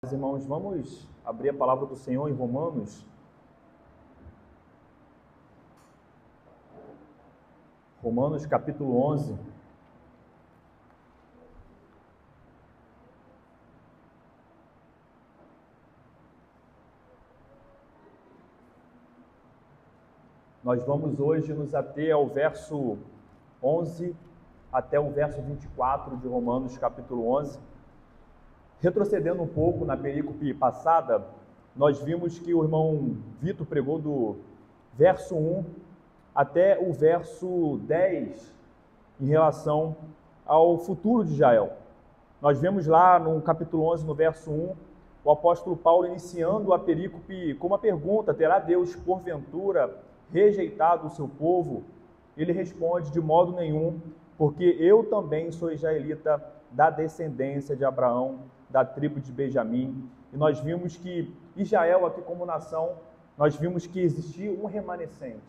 Irmãos, vamos abrir a palavra do Senhor em Romanos. Romanos capítulo 11. Nós vamos hoje nos ater ao verso 11 até o verso 24 de Romanos capítulo 11. Retrocedendo um pouco na perícope passada, nós vimos que o irmão Vitor pregou do verso 1 até o verso 10 em relação ao futuro de Israel. Nós vemos lá no capítulo 11, no verso 1, o apóstolo Paulo iniciando a perícope com uma pergunta: terá Deus, porventura, rejeitado o seu povo? Ele responde: de modo nenhum, porque eu também sou israelita, da descendência de Abraão, da tribo de Benjamim. E nós vimos que Israel, aqui como nação, nós vimos que existia um remanescente,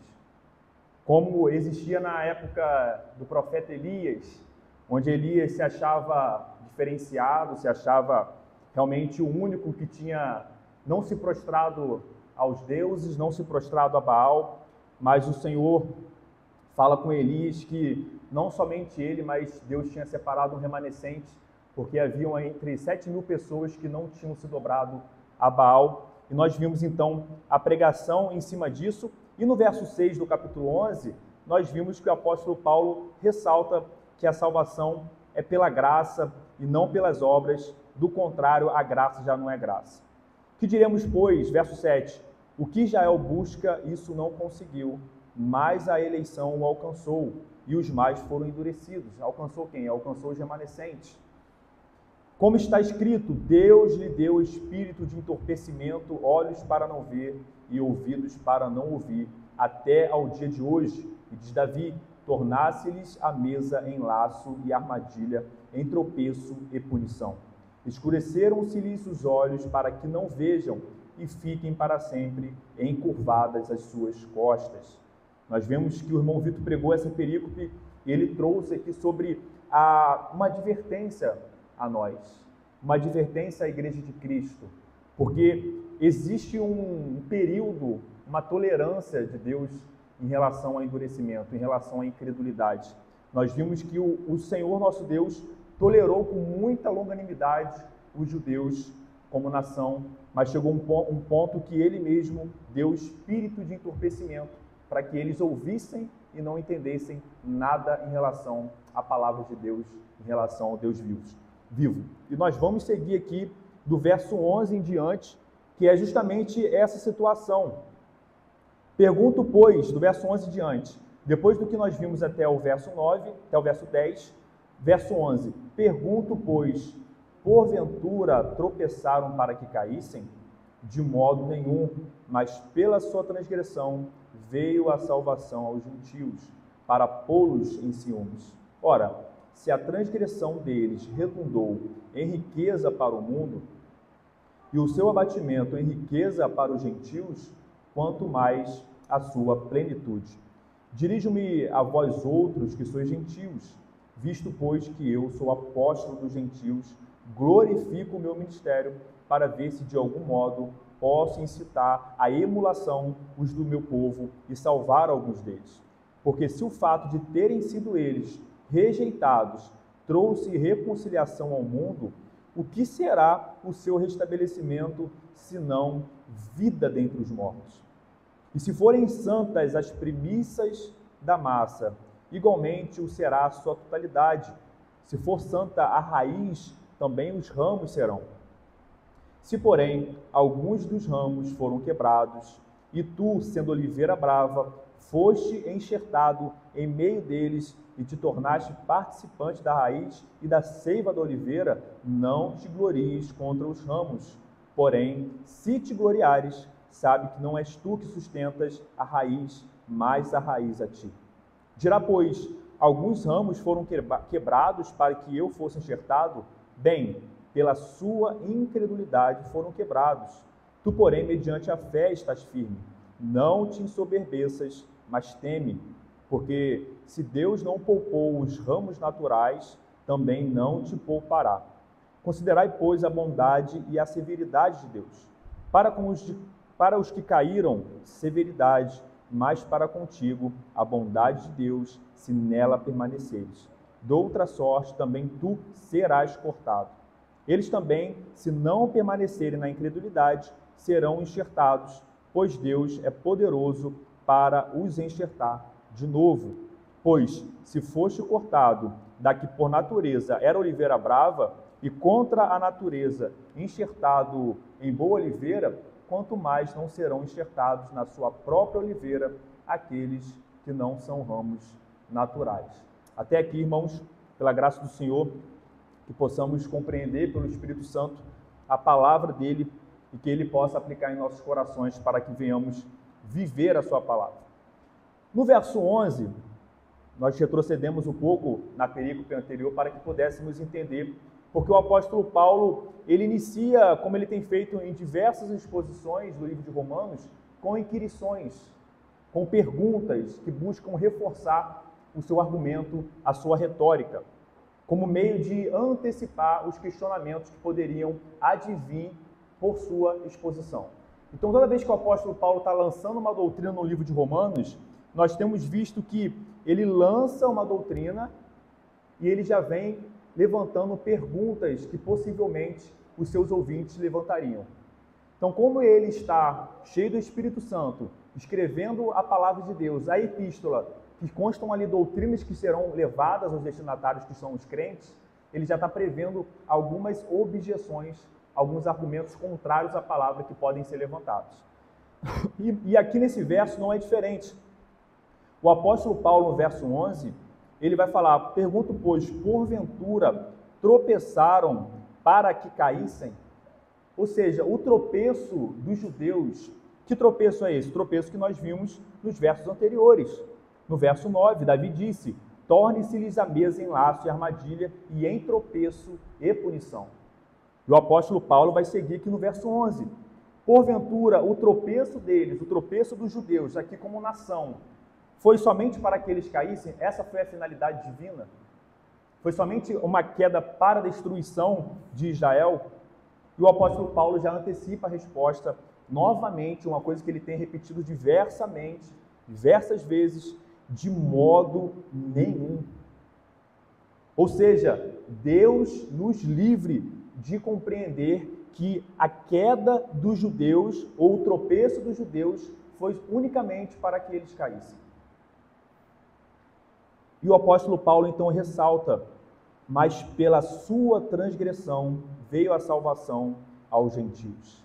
como existia na época do profeta Elias, onde Elias se achava diferenciado, se achava realmente o único que tinha não se prostrado aos deuses, não se prostrado a Baal, mas o Senhor fala com Elias que não somente ele, mas Deus tinha separado um remanescente, porque haviam entre 7.000 pessoas que não tinham se dobrado a Baal. E nós vimos então a pregação em cima disso. E no verso 6 do capítulo 11, nós vimos que o apóstolo Paulo ressalta que a salvação é pela graça e não pelas obras, do contrário, a graça já não é graça. Que diremos, pois, verso 7, o que Israel busca, isso não conseguiu, mas a eleição o alcançou, e os mais foram endurecidos. Alcançou quem? Alcançou os remanescentes. Como está escrito, Deus lhe deu espírito de entorpecimento, olhos para não ver e ouvidos para não ouvir, até ao dia de hoje. E diz Davi, tornasse-lhes a mesa em laço e armadilha, em tropeço e punição. Escureceram-se-lhes os olhos para que não vejam e fiquem para sempre encurvadas as suas costas. Nós vemos que o irmão Vitor pregou essa perícope e ele trouxe aqui sobre uma advertência a nós, uma advertência à Igreja de Cristo, porque existe um período, uma tolerância de Deus em relação ao endurecimento, em relação à incredulidade. Nós vimos que o Senhor nosso Deus tolerou com muita longanimidade os judeus como nação, mas chegou um ponto que ele mesmo deu espírito de entorpecimento para que eles ouvissem e não entendessem nada em relação à palavra de Deus, em relação ao Deus vivo. E nós vamos seguir aqui do verso 11 em diante, que é justamente essa situação. Pergunto, pois, do verso 11 em diante, depois do que nós vimos até o verso 9, até o verso 10, verso 11, pergunto, pois, porventura tropeçaram para que caíssem? De modo nenhum, mas pela sua transgressão veio a salvação aos gentios, para pô-los em ciúmes. Ora, se a transgressão deles redundou em riqueza para o mundo, e o seu abatimento em riqueza para os gentios, quanto mais a sua plenitude. Dirijo-me a vós outros que sois gentios, visto, pois, que eu sou apóstolo dos gentios, glorifico o meu ministério, para ver se de algum modo posso incitar à emulação os do meu povo e salvar alguns deles. Porque se o fato de terem sido eles rejeitados trouxe reconciliação ao mundo, o que será o seu restabelecimento, senão vida dentre os mortos? E se forem santas as primícias da massa, igualmente o será a sua totalidade. Se for santa a raiz, também os ramos serão. Se, porém, alguns dos ramos foram quebrados, e tu, sendo oliveira brava, foste enxertado em meio deles e te tornaste participante da raiz e da seiva da oliveira, não te glories contra os ramos. Porém, se te gloriares, sabe que não és tu que sustentas a raiz, mas a raiz a ti. Dirá, pois, alguns ramos foram quebrados para que eu fosse enxertado? Bem, pela sua incredulidade foram quebrados. Tu, porém, mediante a fé estás firme. Não te ensoberbeças, mas teme, porque se Deus não poupou os ramos naturais, também não te poupará. Considerai, pois, a bondade e a severidade de Deus. Para os que caíram, severidade, mas para contigo a bondade de Deus, se nela permaneceres. De outra sorte, também tu serás cortado. Eles também, se não permanecerem na incredulidade, serão enxertados, pois Deus é poderoso para os enxertar de novo. Pois, se foste cortado da que por natureza era oliveira brava, e contra a natureza enxertado em boa oliveira, quanto mais não serão enxertados na sua própria oliveira aqueles que não são ramos naturais. Até aqui, irmãos, pela graça do Senhor, que possamos compreender pelo Espírito Santo a palavra dele e que ele possa aplicar em nossos corações para que venhamos viver a sua palavra. No verso 11, nós retrocedemos um pouco na perícope anterior para que pudéssemos entender, porque o apóstolo Paulo, ele inicia, como ele tem feito em diversas exposições do livro de Romanos, com inquirições, com perguntas que buscam reforçar o seu argumento, a sua retórica, como meio de antecipar os questionamentos que poderiam advir por sua exposição. Então, toda vez que o apóstolo Paulo está lançando uma doutrina no livro de Romanos, nós temos visto que ele lança uma doutrina e ele já vem levantando perguntas que possivelmente os seus ouvintes levantariam. Então, como ele está cheio do Espírito Santo, escrevendo a palavra de Deus, a epístola, que constam ali doutrinas que serão levadas aos destinatários que são os crentes, ele já está prevendo algumas objeções, alguns argumentos contrários à palavra que podem ser levantados. E aqui nesse verso não é diferente. O apóstolo Paulo, no verso 11, ele vai falar: pergunto, pois, porventura tropeçaram para que caíssem? Ou seja, o tropeço dos judeus, que tropeço é esse? O tropeço que nós vimos nos versos anteriores. No verso 9, Davi disse: torne-se-lhes a mesa em laço e armadilha, e em tropeço e punição. E o apóstolo Paulo vai seguir aqui no verso 11. Porventura, o tropeço deles, o tropeço dos judeus, aqui como nação, foi somente para que eles caíssem? Essa foi a finalidade divina? Foi somente uma queda para a destruição de Israel? E o apóstolo Paulo já antecipa a resposta novamente, uma coisa que ele tem repetido diversas vezes, de modo nenhum. Ou seja, Deus nos livre de compreender que a queda dos judeus, ou o tropeço dos judeus, foi unicamente para que eles caíssem. E o apóstolo Paulo então ressalta: mas pela sua transgressão veio a salvação aos gentios.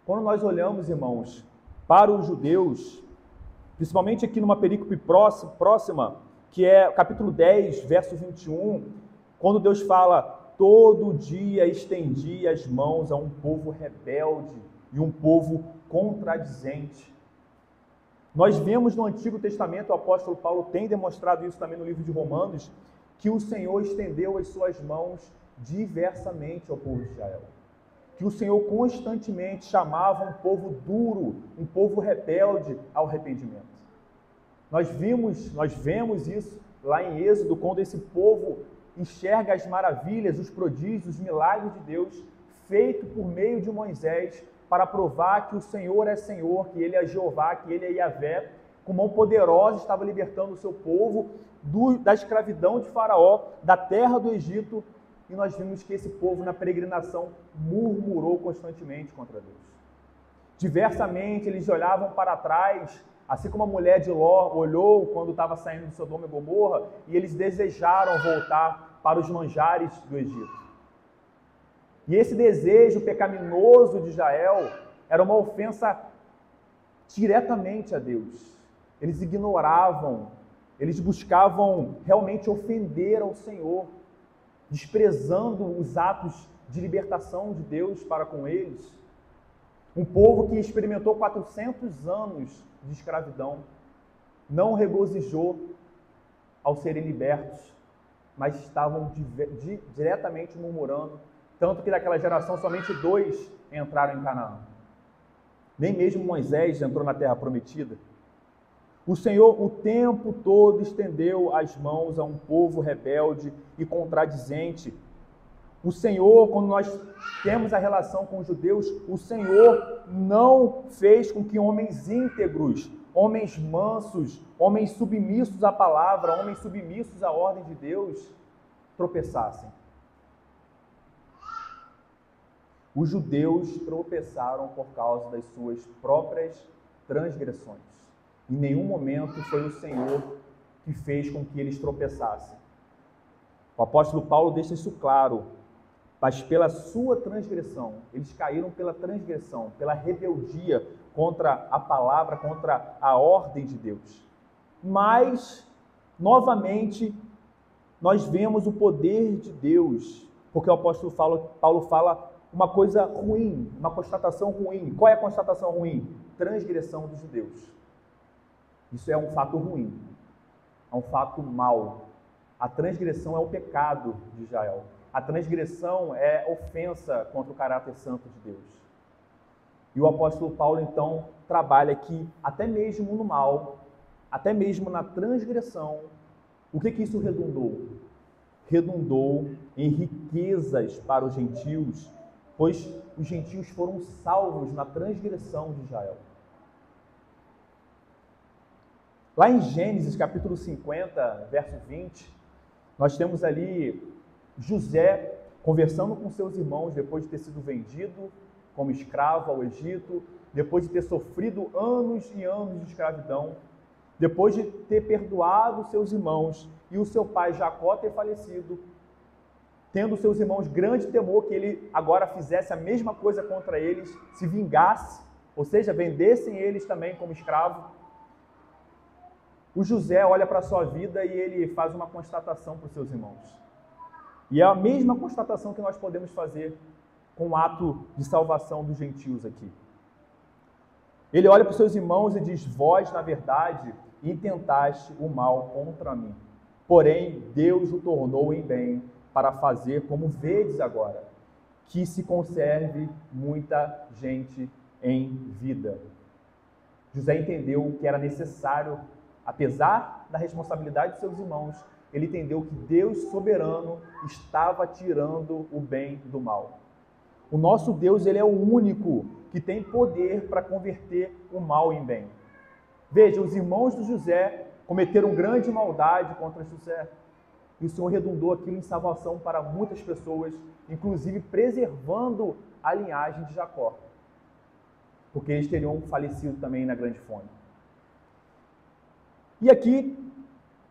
Quando nós olhamos, irmãos, para os judeus, principalmente aqui numa perícope próxima, que é capítulo 10, verso 21, quando Deus fala: todo dia estendi as mãos a um povo rebelde e um povo contradizente. Nós vemos no Antigo Testamento, o apóstolo Paulo tem demonstrado isso também no livro de Romanos, que o Senhor estendeu as suas mãos diversamente ao povo de Israel. Que o Senhor constantemente chamava um povo duro, um povo rebelde ao arrependimento. Nós vemos isso lá em Êxodo, quando esse povo enxerga as maravilhas, os prodígios, os milagres de Deus, feito por meio de Moisés, para provar que o Senhor é Senhor, que Ele é Jeová, que Ele é Yahvé, com mão poderosa estava libertando o seu povo da escravidão de Faraó, da terra do Egito, e nós vimos que esse povo na peregrinação murmurou constantemente contra Deus. Diversamente eles olhavam para trás, assim como a mulher de Ló olhou quando estava saindo de Sodoma e Gomorra, e eles desejaram voltar para os manjares do Egito. E esse desejo pecaminoso de Israel era uma ofensa diretamente a Deus. Eles ignoravam, eles buscavam realmente ofender ao Senhor, desprezando os atos de libertação de Deus para com eles. Um povo que experimentou 400 anos de escravidão, não regozijou ao serem libertos, mas estavam diretamente murmurando, tanto que daquela geração somente 2 entraram em Canaã. Nem mesmo Moisés entrou na terra prometida. O Senhor o tempo todo estendeu as mãos a um povo rebelde e contradizente, O Senhor, quando nós temos a relação com os judeus, o Senhor não fez com que homens íntegros, homens mansos, homens submissos à palavra, homens submissos à ordem de Deus, tropeçassem. Os judeus tropeçaram por causa das suas próprias transgressões. Em nenhum momento foi o Senhor que fez com que eles tropeçassem. O apóstolo Paulo deixa isso claro. Mas pela sua transgressão, eles caíram pela transgressão, pela rebeldia contra a palavra, contra a ordem de Deus. Mas, novamente, nós vemos o poder de Deus, porque o apóstolo Paulo fala uma coisa ruim, uma constatação ruim. Qual é a constatação ruim? Transgressão dos judeus. Isso é um fato ruim, é um fato mau. A transgressão é o pecado de Israel. A transgressão é ofensa contra o caráter santo de Deus. E o apóstolo Paulo, então, trabalha que até mesmo no mal, até mesmo na transgressão, o que isso redundou? Redundou em riquezas para os gentios, pois os gentios foram salvos na transgressão de Israel. Lá em Gênesis, capítulo 50, verso 20, nós temos ali José conversando com seus irmãos depois de ter sido vendido como escravo ao Egito, depois de ter sofrido anos e anos de escravidão, depois de ter perdoado seus irmãos e o seu pai Jacó ter falecido, tendo seus irmãos grande temor que ele agora fizesse a mesma coisa contra eles, se vingasse, ou seja, vendessem eles também como escravo. O José olha para a sua vida e ele faz uma constatação para os seus irmãos. E é a mesma constatação que nós podemos fazer com o ato de salvação dos gentios aqui. Ele olha para os seus irmãos e diz: vós, na verdade, intentaste o mal contra mim. Porém, Deus o tornou em bem para fazer como vedes agora, que se conserve muita gente em vida. José entendeu que era necessário, apesar da responsabilidade de seus irmãos, ele entendeu que Deus soberano estava tirando o bem do mal. O nosso Deus, ele é o único que tem poder para converter o mal em bem. Veja, os irmãos de José cometeram grande maldade contra José. E o Senhor redundou aquilo em salvação para muitas pessoas, inclusive preservando a linhagem de Jacó, porque eles teriam falecido também na grande fome. E aqui,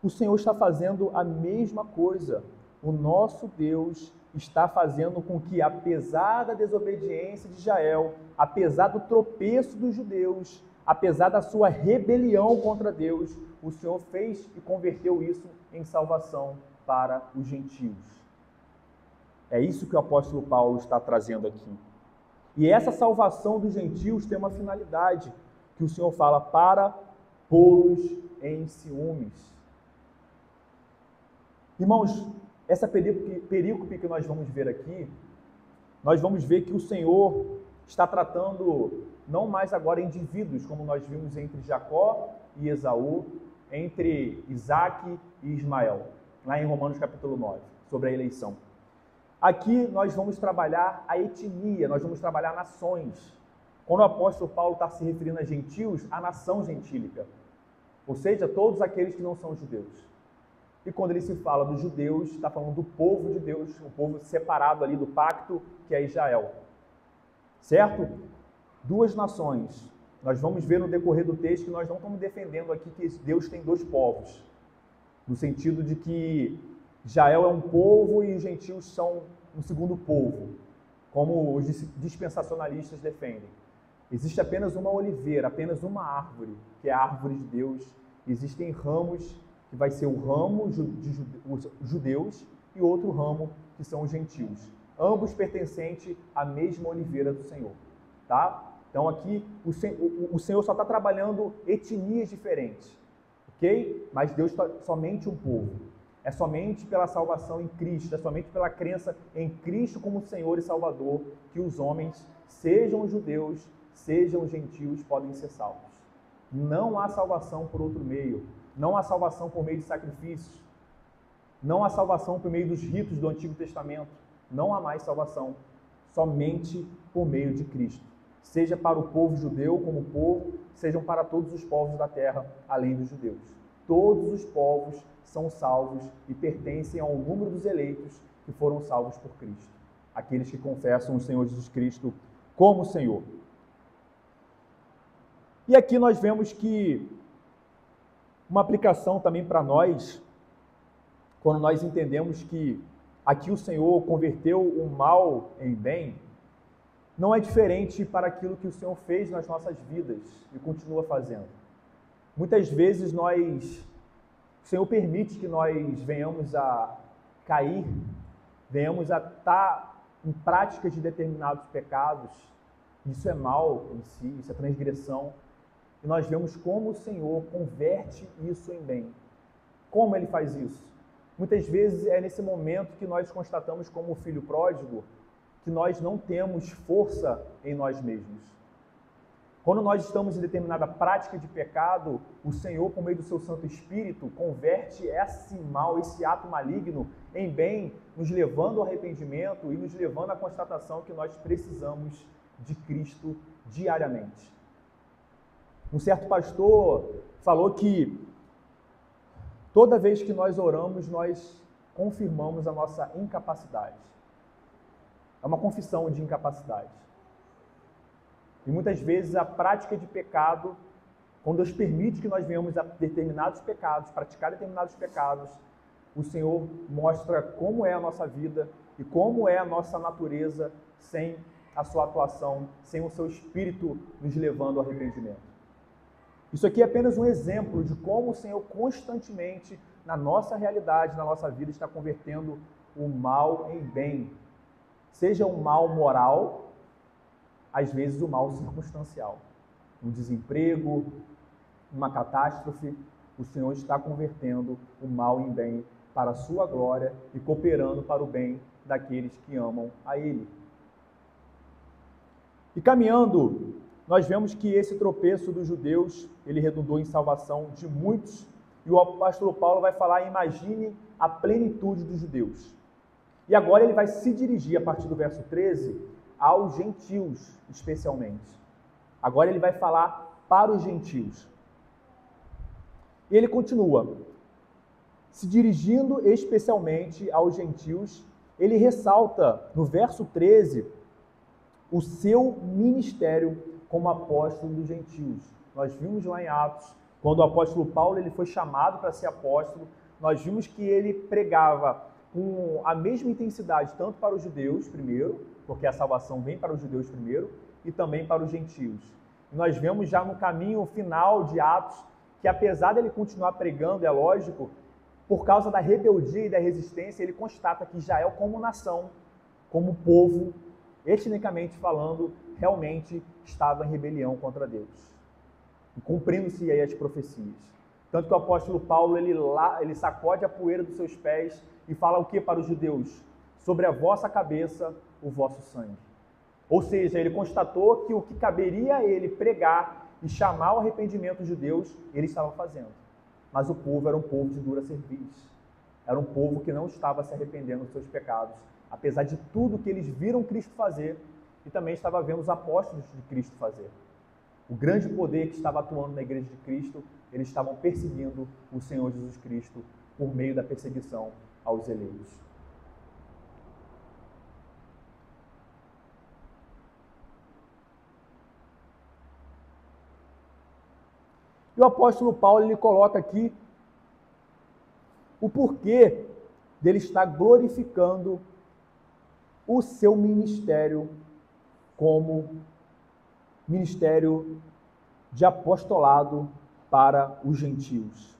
o Senhor está fazendo a mesma coisa. O nosso Deus está fazendo com que, apesar da desobediência de Israel, apesar do tropeço dos judeus, apesar da sua rebelião contra Deus, o Senhor fez e converteu isso em salvação para os gentios. É isso que o apóstolo Paulo está trazendo aqui. E essa salvação dos gentios tem uma finalidade, que o Senhor fala, para pô-los em ciúmes. Irmãos, essa perícope que nós vamos ver aqui, nós vamos ver que o Senhor está tratando não mais agora indivíduos, como nós vimos entre Jacó e Esaú, entre Isaac e Ismael, lá em Romanos capítulo 9, sobre a eleição. Aqui nós vamos trabalhar a etnia, nós vamos trabalhar nações. Quando o apóstolo Paulo está se referindo a gentios, a nação gentílica, ou seja, todos aqueles que não são judeus. E quando ele se fala dos judeus, está falando do povo de Deus, o povo separado ali do pacto, que é Israel. Certo? Duas nações. Nós vamos ver no decorrer do texto que nós não estamos defendendo aqui que Deus tem dois povos, no sentido de que Israel é um povo e os gentios são um segundo povo, como os dispensacionalistas defendem. Existe apenas uma oliveira, apenas uma árvore, que é a árvore de Deus. Existem ramos, que vai ser o ramo de judeus e outro ramo que são os gentios. Ambos pertencentes à mesma oliveira do Senhor. Tá? Então aqui o Senhor só está trabalhando etnias diferentes. Ok? Mas Deus está somente um povo. É somente pela salvação em Cristo, é somente pela crença em Cristo como Senhor e Salvador que os homens, sejam judeus, sejam gentios, podem ser salvos. Não há salvação por outro meio. Não há salvação por meio de sacrifícios. Não há salvação por meio dos ritos do Antigo Testamento. Não há mais salvação, somente por meio de Cristo. Seja para o povo judeu como povo, sejam para todos os povos da terra, além dos judeus. Todos os povos são salvos e pertencem ao número dos eleitos que foram salvos por Cristo. Aqueles que confessam o Senhor Jesus Cristo como Senhor. E aqui nós vemos que uma aplicação também para nós, quando nós entendemos que aqui o Senhor converteu o mal em bem, não é diferente para aquilo que o Senhor fez nas nossas vidas e continua fazendo. Muitas vezes o Senhor permite que nós venhamos a cair, venhamos a estar em práticas de determinados pecados. Isso é mal em si, isso é transgressão. E nós vemos como o Senhor converte isso em bem. Como Ele faz isso? Muitas vezes é nesse momento que nós constatamos como o filho pródigo que nós não temos força em nós mesmos. Quando nós estamos em determinada prática de pecado, o Senhor, por meio do seu Santo Espírito, converte esse mal, esse ato maligno em bem, nos levando ao arrependimento e nos levando à constatação que nós precisamos de Cristo diariamente. Um certo pastor falou que toda vez que nós oramos, nós confirmamos a nossa incapacidade. É uma confissão de incapacidade. E muitas vezes a prática de pecado, quando Deus permite que nós venhamos a determinados pecados, praticar determinados pecados, o Senhor mostra como é a nossa vida e como é a nossa natureza sem a sua atuação, sem o seu Espírito nos levando ao arrependimento. Isso aqui é apenas um exemplo de como o Senhor constantemente, na nossa realidade, na nossa vida, está convertendo o mal em bem. Seja um mal moral, às vezes o mal circunstancial. Um desemprego, uma catástrofe, o Senhor está convertendo o mal em bem para a sua glória e cooperando para o bem daqueles que amam a Ele. E caminhando, nós vemos que esse tropeço dos judeus, ele redundou em salvação de muitos, e o apóstolo Paulo vai falar, imagine a plenitude dos judeus. E agora ele vai se dirigir, a partir do verso 13, aos gentios, especialmente. Agora ele vai falar para os gentios. E ele continua, se dirigindo especialmente aos gentios, ele ressalta no verso 13 o seu ministério como apóstolo dos gentios. Nós vimos lá em Atos, quando o apóstolo Paulo ele foi chamado para ser apóstolo, nós vimos que ele pregava com a mesma intensidade, tanto para os judeus primeiro, porque a salvação vem para os judeus primeiro, e também para os gentios. E nós vemos já no caminho final de Atos, que apesar dele continuar pregando, é lógico, por causa da rebeldia e da resistência, ele constata que Israel como nação, como povo, etnicamente falando, realmente estava em rebelião contra Deus. E cumprindo-se aí as profecias. Tanto que o apóstolo Paulo, ele sacode a poeira dos seus pés e fala o que para os judeus? Sobre a vossa cabeça, o vosso sangue. Ou seja, ele constatou que o que caberia a ele pregar e chamar ao arrependimento os judeus, ele estava fazendo. Mas o povo era um povo de dura cerviz. Era um povo que não estava se arrependendo dos seus pecados, apesar de tudo que eles viram Cristo fazer e também estava vendo os apóstolos de Cristo fazer. O grande poder que estava atuando na igreja de Cristo, eles estavam perseguindo o Senhor Jesus Cristo por meio da perseguição aos eleitos. E o apóstolo Paulo, ele coloca aqui o porquê dele estar glorificando o seu ministério como ministério de apostolado para os gentios.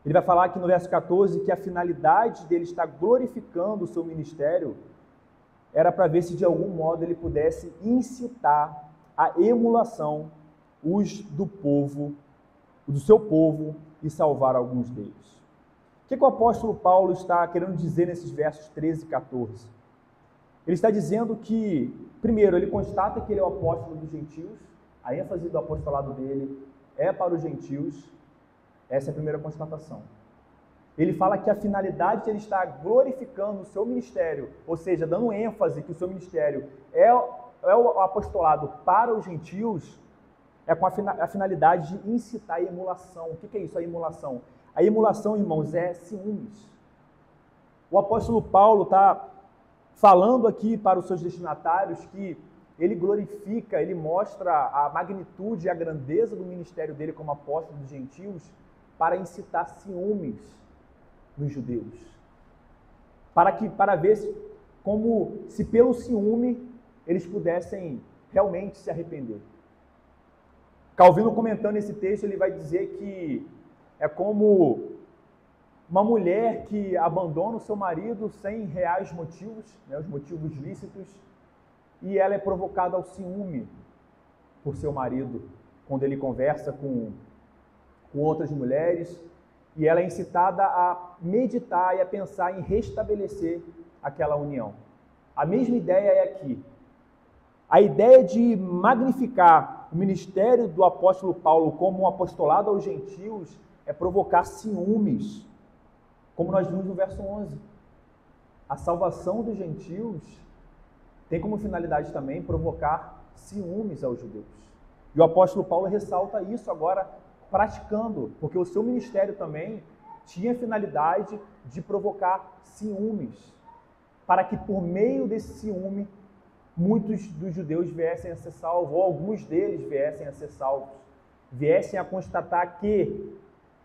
Ele vai falar aqui no verso 14 que a finalidade dele estar glorificando o seu ministério era para ver se de algum modo ele pudesse incitar a emulação os do seu povo e salvar alguns deles. O que o apóstolo Paulo está querendo dizer nesses versos 13 e 14? Ele está dizendo que, primeiro, ele constata que ele é o apóstolo dos gentios, a ênfase do apostolado dele é para os gentios, essa é a primeira constatação. ele fala que a finalidade de ele estar glorificando o seu ministério, ou seja, dando ênfase que o seu ministério é o apostolado para os gentios, é com a finalidade de incitar a emulação. O que é isso, a emulação? A emulação, irmãos, é ciúmes. O apóstolo Paulo está falando aqui para os seus destinatários que ele glorifica, ele mostra a magnitude e a grandeza do ministério dele como apóstolo dos gentios para incitar ciúmes nos judeus. Para ver como se pelo ciúme eles pudessem realmente se arrepender. Calvino, comentando esse texto, ele vai dizer que é como uma mulher que abandona o seu marido sem reais motivos, né, os motivos lícitos, e ela é provocada ao ciúme por seu marido, quando ele conversa com outras mulheres, e ela é incitada a meditar e a pensar em restabelecer aquela união. A mesma ideia é aqui. A ideia de magnificar o ministério do apóstolo Paulo como um apostolado aos gentios é provocar ciúmes, como nós vimos no verso 11. A salvação dos gentios tem como finalidade também provocar ciúmes aos judeus. E o apóstolo Paulo ressalta isso agora praticando, porque o seu ministério também tinha a finalidade de provocar ciúmes, para que por meio desse ciúme muitos dos judeus viessem a ser salvos, ou alguns deles viessem a ser salvos, viessem a constatar que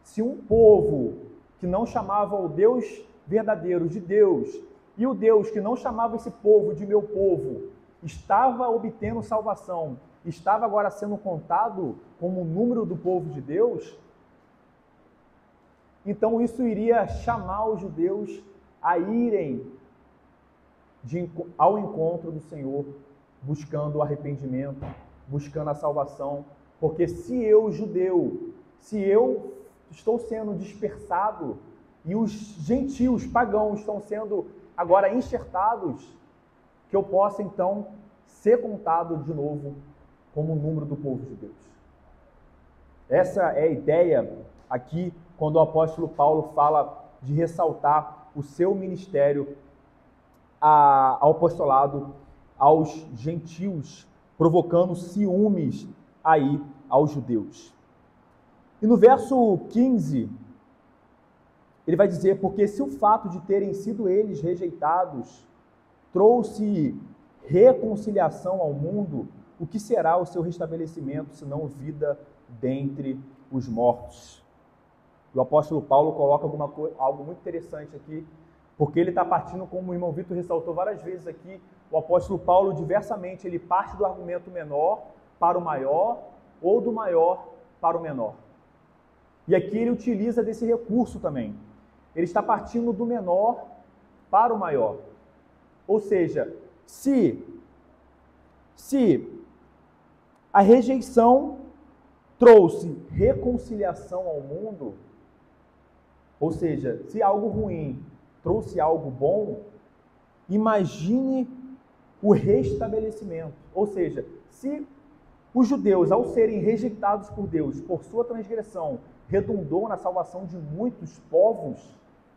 se um povo que não chamava o Deus verdadeiro de Deus, e o Deus que não chamava esse povo de meu povo, estava obtendo salvação, estava agora sendo contado como o número do povo de Deus, então isso iria chamar os judeus a irem ao encontro do Senhor, buscando o arrependimento, buscando a salvação, porque se eu, judeu, se eu estou sendo dispersado e os gentios pagãos estão sendo agora enxertados, que eu possa então ser contado de novo como o número do povo de Deus. Essa é a ideia aqui quando o apóstolo Paulo fala de ressaltar o seu ministério ao apostolado aos gentios, provocando ciúmes aí aos judeus. E no verso 15, ele vai dizer, porque se o fato de terem sido eles rejeitados trouxe reconciliação ao mundo, o que será o seu restabelecimento, senão vida dentre os mortos? O apóstolo Paulo coloca algo muito interessante aqui, porque ele está partindo, como o irmão Vitor ressaltou várias vezes aqui, o apóstolo Paulo, diversamente, ele parte do argumento menor para o maior, ou do maior para o menor. E aqui ele utiliza desse recurso também. Ele está partindo do menor para o maior. Ou seja, se a rejeição trouxe reconciliação ao mundo, ou seja, se algo ruim trouxe algo bom, imagine o restabelecimento. Ou seja, se os judeus, ao serem rejeitados por Deus, por sua transgressão, redundou na salvação de muitos povos,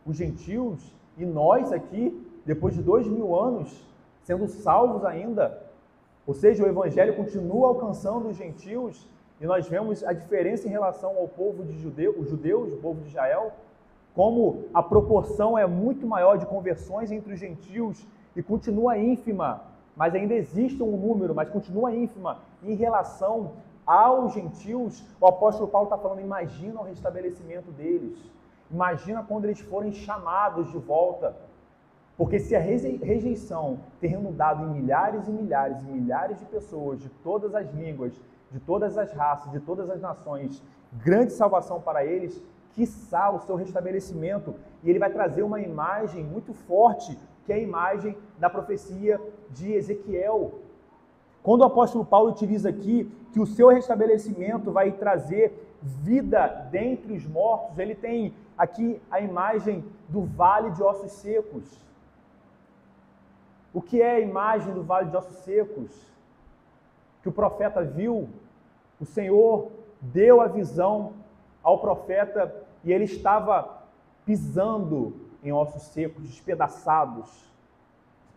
os gentios, e nós aqui, depois de 2000 anos, sendo salvos ainda, ou seja, o evangelho continua alcançando os gentios, e nós vemos a diferença em relação ao povo de os judeus, o povo de Israel, como a proporção é muito maior de conversões entre os gentios e continua ínfima, mas ainda existe um número, mas continua ínfima em relação aos gentios. O apóstolo Paulo está falando, imagina o restabelecimento deles, imagina quando eles forem chamados de volta, porque se a rejeição ter renudado em milhares e milhares e milhares de pessoas, de todas as línguas, de todas as raças, de todas as nações, grande salvação para eles, quiçá o seu restabelecimento, e ele vai trazer uma imagem muito forte, que é a imagem da profecia de Ezequiel. Quando o apóstolo Paulo utiliza aqui que o seu restabelecimento vai trazer vida dentre os mortos, ele tem aqui a imagem do vale de ossos secos. O que é a imagem do vale de ossos secos? Que o profeta viu, o Senhor deu a visão ao profeta e ele estava pisando em ossos secos, despedaçados,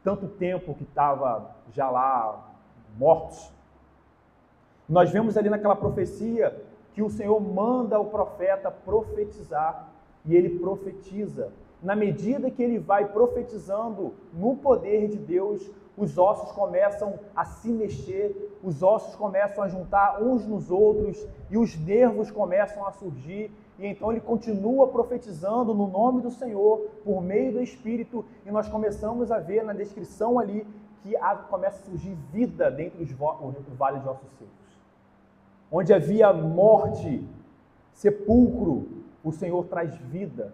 tanto tempo que estava já lá mortos. Nós vemos ali naquela profecia que o Senhor manda o profeta profetizar, e ele profetiza. Na medida que ele vai profetizando no poder de Deus, os ossos começam a se mexer, os ossos começam a juntar uns nos outros, e os nervos começam a surgir, e então ele continua profetizando no nome do Senhor, por meio do Espírito, e nós começamos a ver na descrição ali, que começa a surgir vida dentro do vale de ossos secos. Onde havia morte, sepulcro, o Senhor traz vida.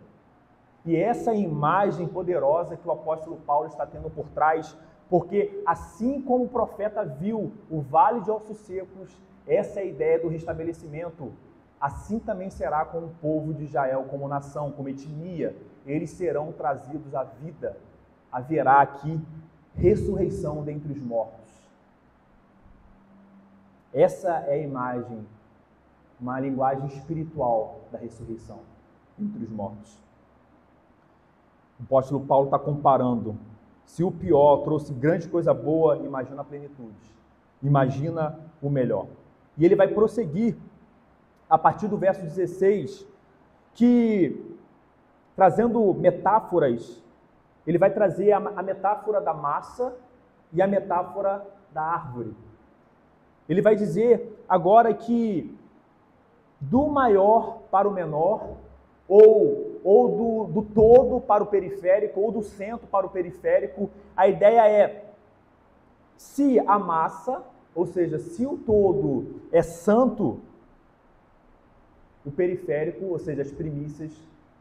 E essa imagem poderosa que o apóstolo Paulo está tendo por trás, porque assim como o profeta viu o vale de ossos secos, essa é a ideia do restabelecimento. Assim também será com o povo de Israel, como nação, como etnia. Eles serão trazidos à vida. Haverá aqui ressurreição dentre os mortos. Essa é a imagem, uma linguagem espiritual da ressurreição entre os mortos. O apóstolo Paulo está comparando. Se o pior trouxe grande coisa boa, imagina a plenitude. Imagina o melhor. E ele vai prosseguir a partir do verso 16, que, trazendo metáforas, ele vai trazer a metáfora da massa e a metáfora da árvore. Ele vai dizer agora que do maior para o menor, ou do todo para o periférico, ou do centro para o periférico, a ideia é, se a massa, ou seja, se o todo é santo, o periférico, ou seja, as primícias,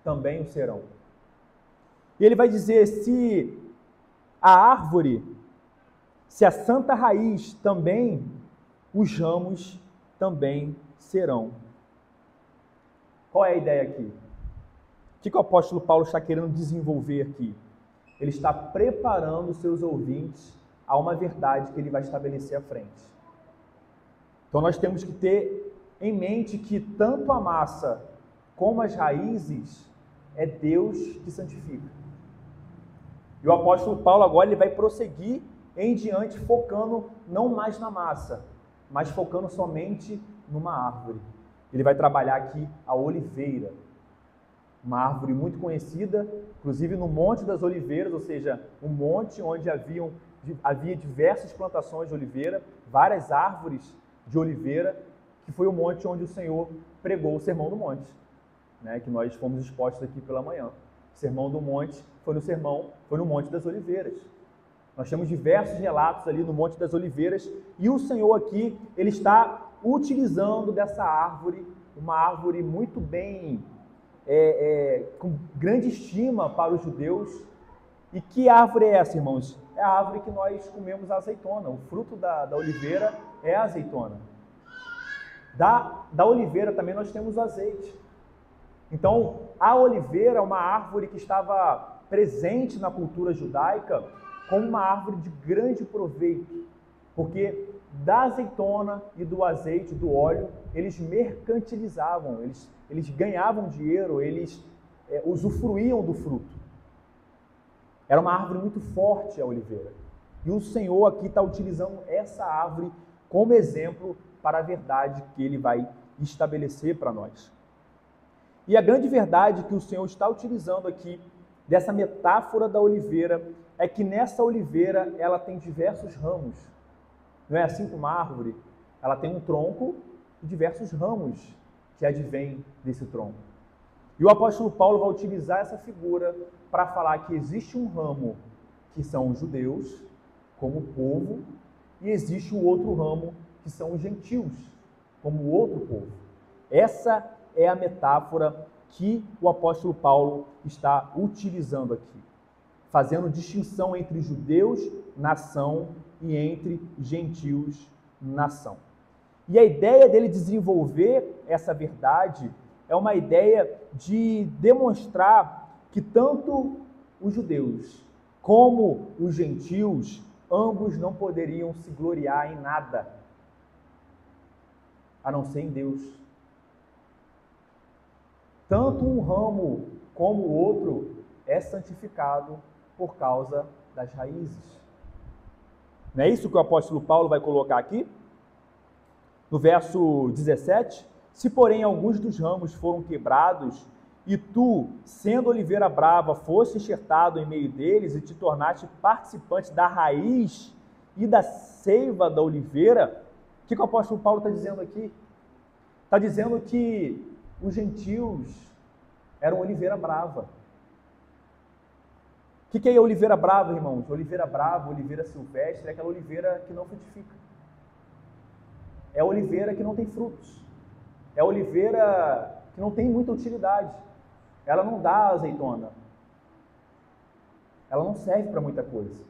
também o serão. E ele vai dizer, se a árvore, se a santa raiz também, os ramos também serão. Qual é a ideia aqui? O que o apóstolo Paulo está querendo desenvolver aqui? Ele está preparando seus ouvintes a uma verdade que ele vai estabelecer à frente. Então nós temos que ter em mente que tanto a massa como as raízes é Deus que santifica. E o apóstolo Paulo agora ele vai prosseguir em diante, focando não mais na massa, mas focando somente numa árvore. Ele vai trabalhar aqui a oliveira, uma árvore muito conhecida, inclusive no Monte das Oliveiras, ou seja, um monte onde havia diversas plantações de oliveira, várias árvores de oliveira, que foi o monte onde o Senhor pregou o Sermão do Monte, né, que nós fomos expostos aqui pela manhã. O Sermão do Monte foi no Monte das Oliveiras. Nós temos diversos relatos ali no Monte das Oliveiras, e o Senhor aqui, ele está utilizando dessa árvore, uma árvore muito bem, com grande estima para os judeus. E que árvore é essa, irmãos? É a árvore que nós comemos a azeitona. O fruto da oliveira é a azeitona. Da oliveira também nós temos o azeite. Então, a oliveira é uma árvore que estava presente na cultura judaica como uma árvore de grande proveito, porque da azeitona e do azeite, do óleo, eles mercantilizavam, eles ganhavam dinheiro, eles usufruíam do fruto. Era uma árvore muito forte a oliveira. E o Senhor aqui está utilizando essa árvore como exemplo para a verdade que ele vai estabelecer para nós. E a grande verdade que o Senhor está utilizando aqui, dessa metáfora da oliveira, é que nessa oliveira ela tem diversos ramos. Não é assim como uma árvore? Ela tem um tronco e diversos ramos que advêm desse tronco. E o apóstolo Paulo vai utilizar essa figura para falar que existe um ramo que são os judeus, como povo, e existe o outro ramo que são os gentios, como o outro povo. Essa é a metáfora que o apóstolo Paulo está utilizando aqui, fazendo distinção entre judeus, nação, e entre gentios, nação. E a ideia dele desenvolver essa verdade é uma ideia de demonstrar que tanto os judeus como os gentios, ambos não poderiam se gloriar em nada, a não ser em Deus. Tanto um ramo como o outro é santificado por causa das raízes. Não é isso que o apóstolo Paulo vai colocar aqui? No verso 17, se porém alguns dos ramos foram quebrados, e tu, sendo oliveira brava, foste enxertado em meio deles e te tornaste participante da raiz e da seiva da oliveira, o que o apóstolo Paulo está dizendo aqui? Está dizendo que os gentios eram oliveira brava. O que é oliveira brava, irmãos? Oliveira brava, oliveira silvestre, é aquela oliveira que não frutifica. É a oliveira que não tem frutos. É a oliveira que não tem muita utilidade. Ela não dá azeitona. Ela não serve para muita coisa.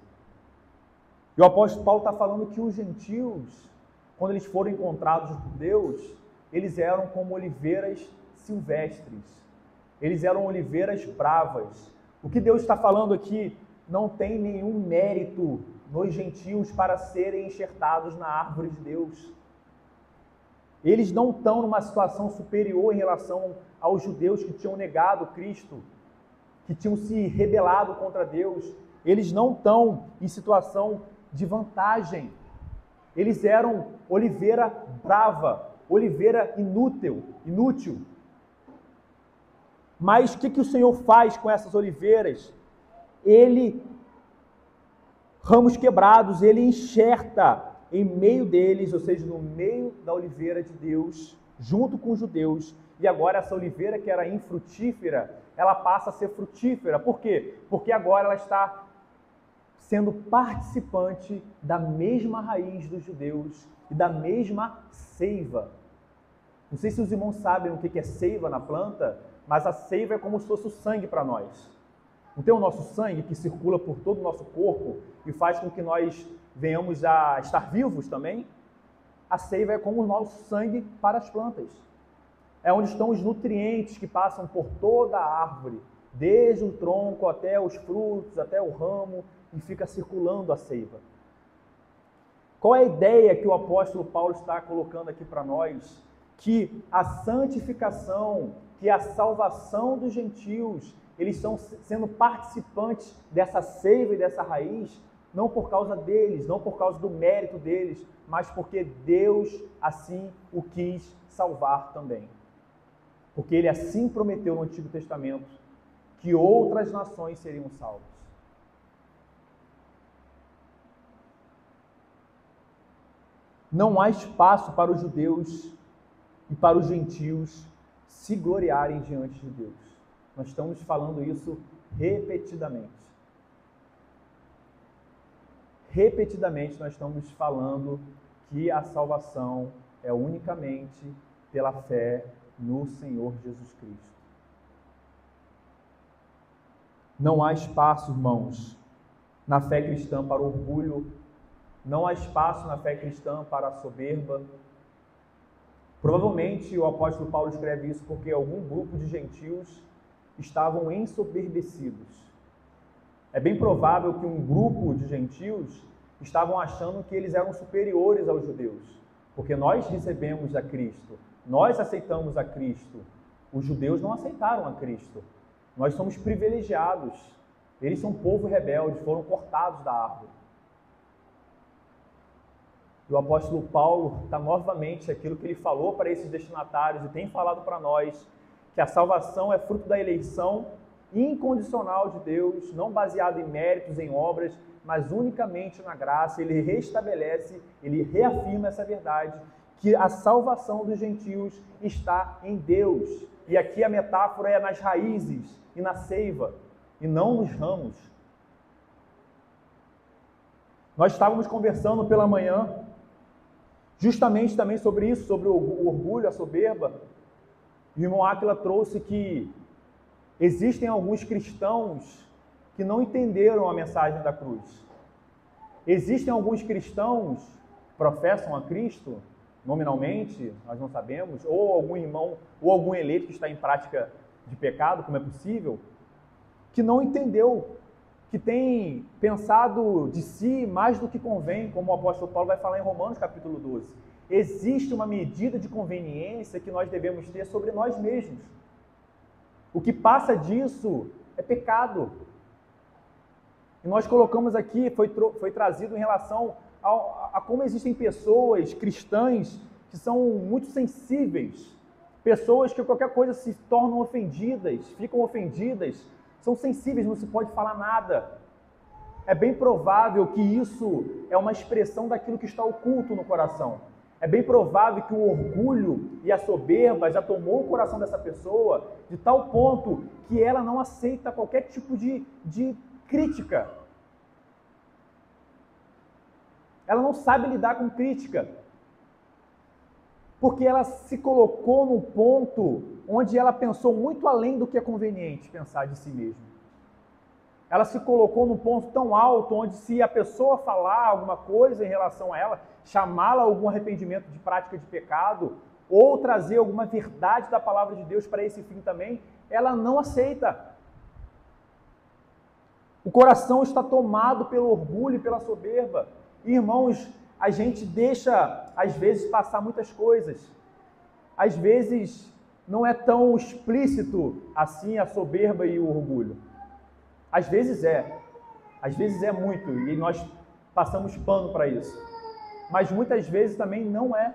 E o apóstolo Paulo está falando que os gentios, quando eles foram encontrados por Deus, eles eram como oliveiras silvestres. Eles eram oliveiras bravas. O que Deus está falando aqui não tem nenhum mérito nos gentios para serem enxertados na árvore de Deus. Eles não estão numa situação superior em relação aos judeus que tinham negado Cristo, que tinham se rebelado contra Deus. Eles não estão em situação de vantagem. Eles eram oliveira brava, oliveira inútil. Mas o que o Senhor faz com essas oliveiras? Ramos quebrados, ele enxerta em meio deles, ou seja, no meio da oliveira de Deus, junto com os judeus, e agora essa oliveira que era infrutífera, ela passa a ser frutífera. Por quê? Porque agora ela está sendo participante da mesma raiz dos judeus e da mesma seiva. Não sei se os irmãos sabem o que é seiva na planta, mas a seiva é como se fosse o sangue para nós. Não tem o nosso sangue que circula por todo o nosso corpo e faz com que nós venhamos a estar vivos também? A seiva é como o nosso sangue para as plantas. É onde estão os nutrientes que passam por toda a árvore, desde o tronco até os frutos, até o ramo, e fica circulando a seiva. Qual é a ideia que o apóstolo Paulo está colocando aqui para nós? Que a santificação, que a salvação dos gentios, eles estão sendo participantes dessa seiva e dessa raiz, não por causa deles, não por causa do mérito deles, mas porque Deus assim o quis salvar também. Porque ele assim prometeu no Antigo Testamento que outras nações seriam salvas. Não há espaço para os judeus e para os gentios se gloriarem diante de Deus. Nós estamos falando isso repetidamente. Repetidamente nós estamos falando que a salvação é unicamente pela fé no Senhor Jesus Cristo. Não há espaço, irmãos, na fé cristã para orgulho, não há espaço na fé cristã para a soberba. Provavelmente o apóstolo Paulo escreve isso porque algum grupo de gentios estavam ensoberbecidos. É bem provável que um grupo de gentios estavam achando que eles eram superiores aos judeus, porque nós recebemos a Cristo, nós aceitamos a Cristo. Os judeus não aceitaram a Cristo. Nós somos privilegiados. Eles são um povo rebelde, foram cortados da árvore. E o apóstolo Paulo está novamente aquilo que ele falou para esses destinatários e tem falado para nós, que a salvação é fruto da eleição incondicional de Deus, não baseado em méritos, em obras, mas unicamente na graça. Ele restabelece, ele reafirma essa verdade, que a salvação dos gentios está em Deus. E aqui a metáfora é nas raízes e na seiva, e não nos ramos. Nós estávamos conversando pela manhã, justamente também sobre isso, sobre o orgulho, a soberba. E o irmão Áquila trouxe que existem alguns cristãos que não entenderam a mensagem da cruz. Existem alguns cristãos que professam a Cristo, nominalmente, nós não sabemos, ou algum irmão, ou algum eleito que está em prática de pecado, como é possível, que não entendeu, que tem pensado de si mais do que convém, como o apóstolo Paulo vai falar em Romanos capítulo 12. Existe uma medida de conveniência que nós devemos ter sobre nós mesmos. O que passa disso é pecado. E nós colocamos aqui, foi trazido em relação a como existem pessoas cristãs que são muito sensíveis, pessoas que qualquer coisa se tornam ofendidas, ficam ofendidas, são sensíveis, não se pode falar nada. É bem provável que isso é uma expressão daquilo que está oculto no coração. É bem provável que o orgulho e a soberba já tomou o coração dessa pessoa de tal ponto que ela não aceita qualquer tipo de crítica. Ela não sabe lidar com crítica. Porque ela se colocou num ponto onde ela pensou muito além do que é conveniente pensar de si mesma. Ela se colocou num ponto tão alto onde se a pessoa falar alguma coisa em relação a ela, chamá-la a algum arrependimento de prática de pecado, ou trazer alguma verdade da palavra de Deus para esse fim também, ela não aceita. O coração está tomado pelo orgulho e pela soberba. Irmãos, a gente deixa, às vezes, passar muitas coisas. Às vezes, não é tão explícito assim a soberba e o orgulho. Às vezes é muito, e nós passamos pano para isso. Mas muitas vezes também não é.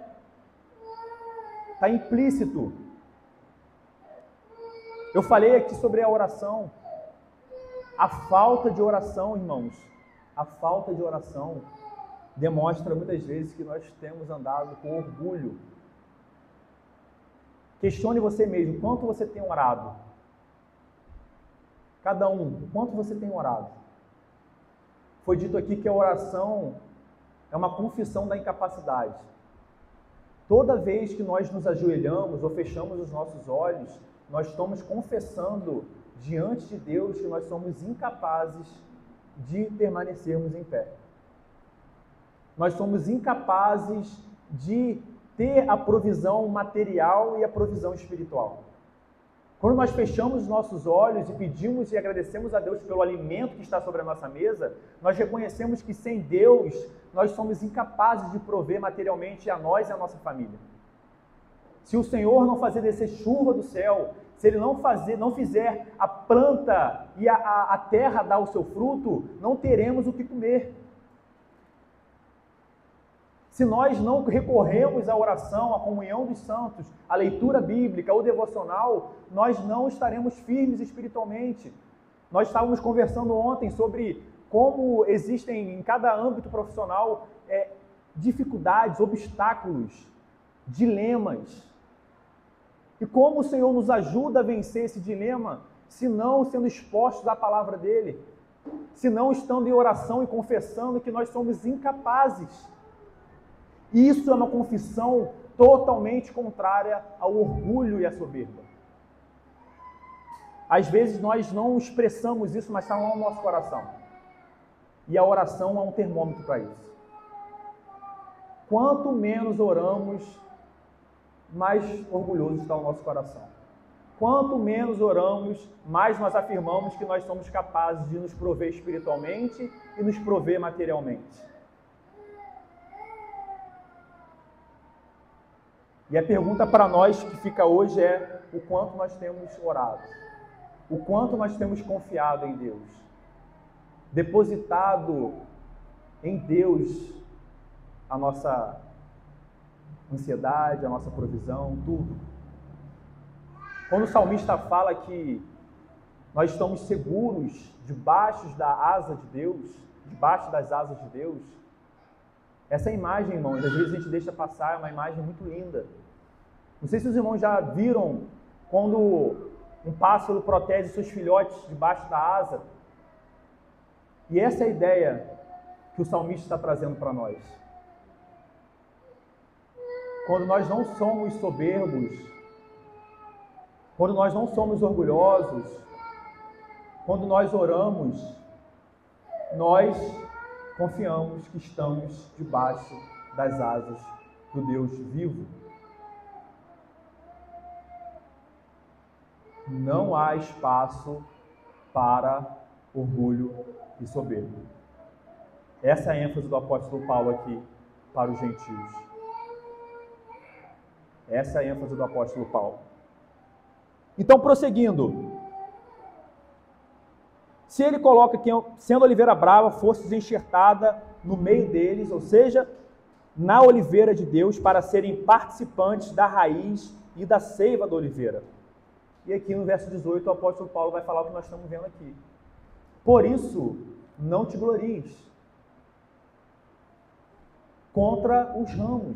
Está implícito. Eu falei aqui sobre a oração. A falta de oração, irmãos, a falta de oração demonstra muitas vezes que nós temos andado com orgulho. Questione você mesmo, quanto você tem orado? Cada um, quanto você tem orado? Foi dito aqui que a oração é uma confissão da incapacidade. Toda vez que nós nos ajoelhamos ou fechamos os nossos olhos, nós estamos confessando diante de Deus que nós somos incapazes de permanecermos em pé. Nós somos incapazes de ter a provisão material e a provisão espiritual. Quando nós fechamos os nossos olhos e pedimos e agradecemos a Deus pelo alimento que está sobre a nossa mesa, nós reconhecemos que sem Deus nós somos incapazes de prover materialmente a nós e a nossa família. Se o Senhor não fazer descer chuva do céu, se Ele não fizer a planta e a terra dar o seu fruto, não teremos o que comer. Se nós não recorremos à oração, à comunhão dos santos, à leitura bíblica, ao devocional, nós não estaremos firmes espiritualmente. Nós estávamos conversando ontem sobre como existem em cada âmbito profissional dificuldades, obstáculos, dilemas. E como o Senhor nos ajuda a vencer esse dilema, se não sendo expostos à palavra dEle, se não estando em oração e confessando que nós somos incapazes. Isso é uma confissão totalmente contrária ao orgulho e à soberba. Às vezes nós não expressamos isso, mas está lá no nosso coração. E a oração é um termômetro para isso. Quanto menos oramos, mais orgulhoso está o nosso coração. Quanto menos oramos, mais nós afirmamos que nós somos capazes de nos prover espiritualmente e nos prover materialmente. E a pergunta para nós que fica hoje é o quanto nós temos orado, o quanto nós temos confiado em Deus, depositado em Deus a nossa ansiedade, a nossa provisão, tudo. Quando o salmista fala que nós estamos seguros debaixo da asa de Deus, debaixo das asas de Deus, essa imagem, irmãos, às vezes a gente deixa passar, é uma imagem muito linda. Não sei se os irmãos já viram quando um pássaro protege seus filhotes debaixo da asa. E essa é a ideia que o salmista está trazendo para nós. Quando nós não somos soberbos, quando nós não somos orgulhosos, quando nós oramos, nós confiamos que estamos debaixo das asas do Deus vivo. Não há espaço para orgulho e soberba. Essa é a ênfase do apóstolo Paulo aqui para os gentios. Essa é a ênfase do apóstolo Paulo. Então, prosseguindo, se ele coloca que, sendo oliveira brava, fosse enxertada no meio deles, ou seja, na oliveira de Deus, para serem participantes da raiz e da seiva da oliveira. E aqui no verso 18, o apóstolo Paulo vai falar o que nós estamos vendo aqui. Por isso, não te glories contra os ramos.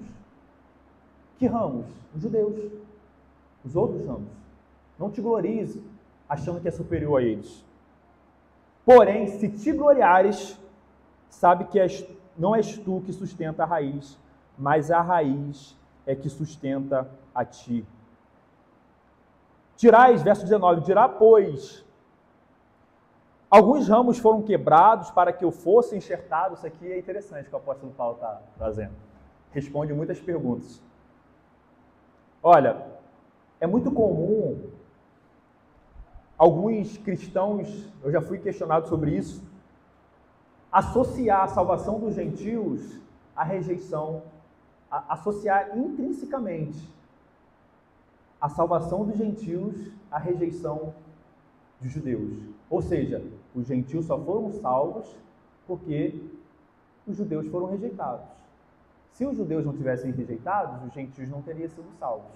Que ramos? Os judeus. Os outros ramos. Não te glories achando que é superior a eles. Porém, se te gloriares, sabe que não és tu que sustenta a raiz, mas a raiz é que sustenta a ti. Tirais, verso 19, dirá, pois, alguns ramos foram quebrados para que eu fosse enxertado. Isso aqui é interessante que o apóstolo Paulo está trazendo. Responde muitas perguntas. Olha, é muito comum alguns cristãos, eu já fui questionado sobre isso, associar a salvação dos gentios à rejeição, associar intrinsecamente a salvação dos gentios à rejeição dos judeus. Ou seja, os gentios só foram salvos porque os judeus foram rejeitados. Se os judeus não tivessem rejeitados, os gentios não teriam sido salvos.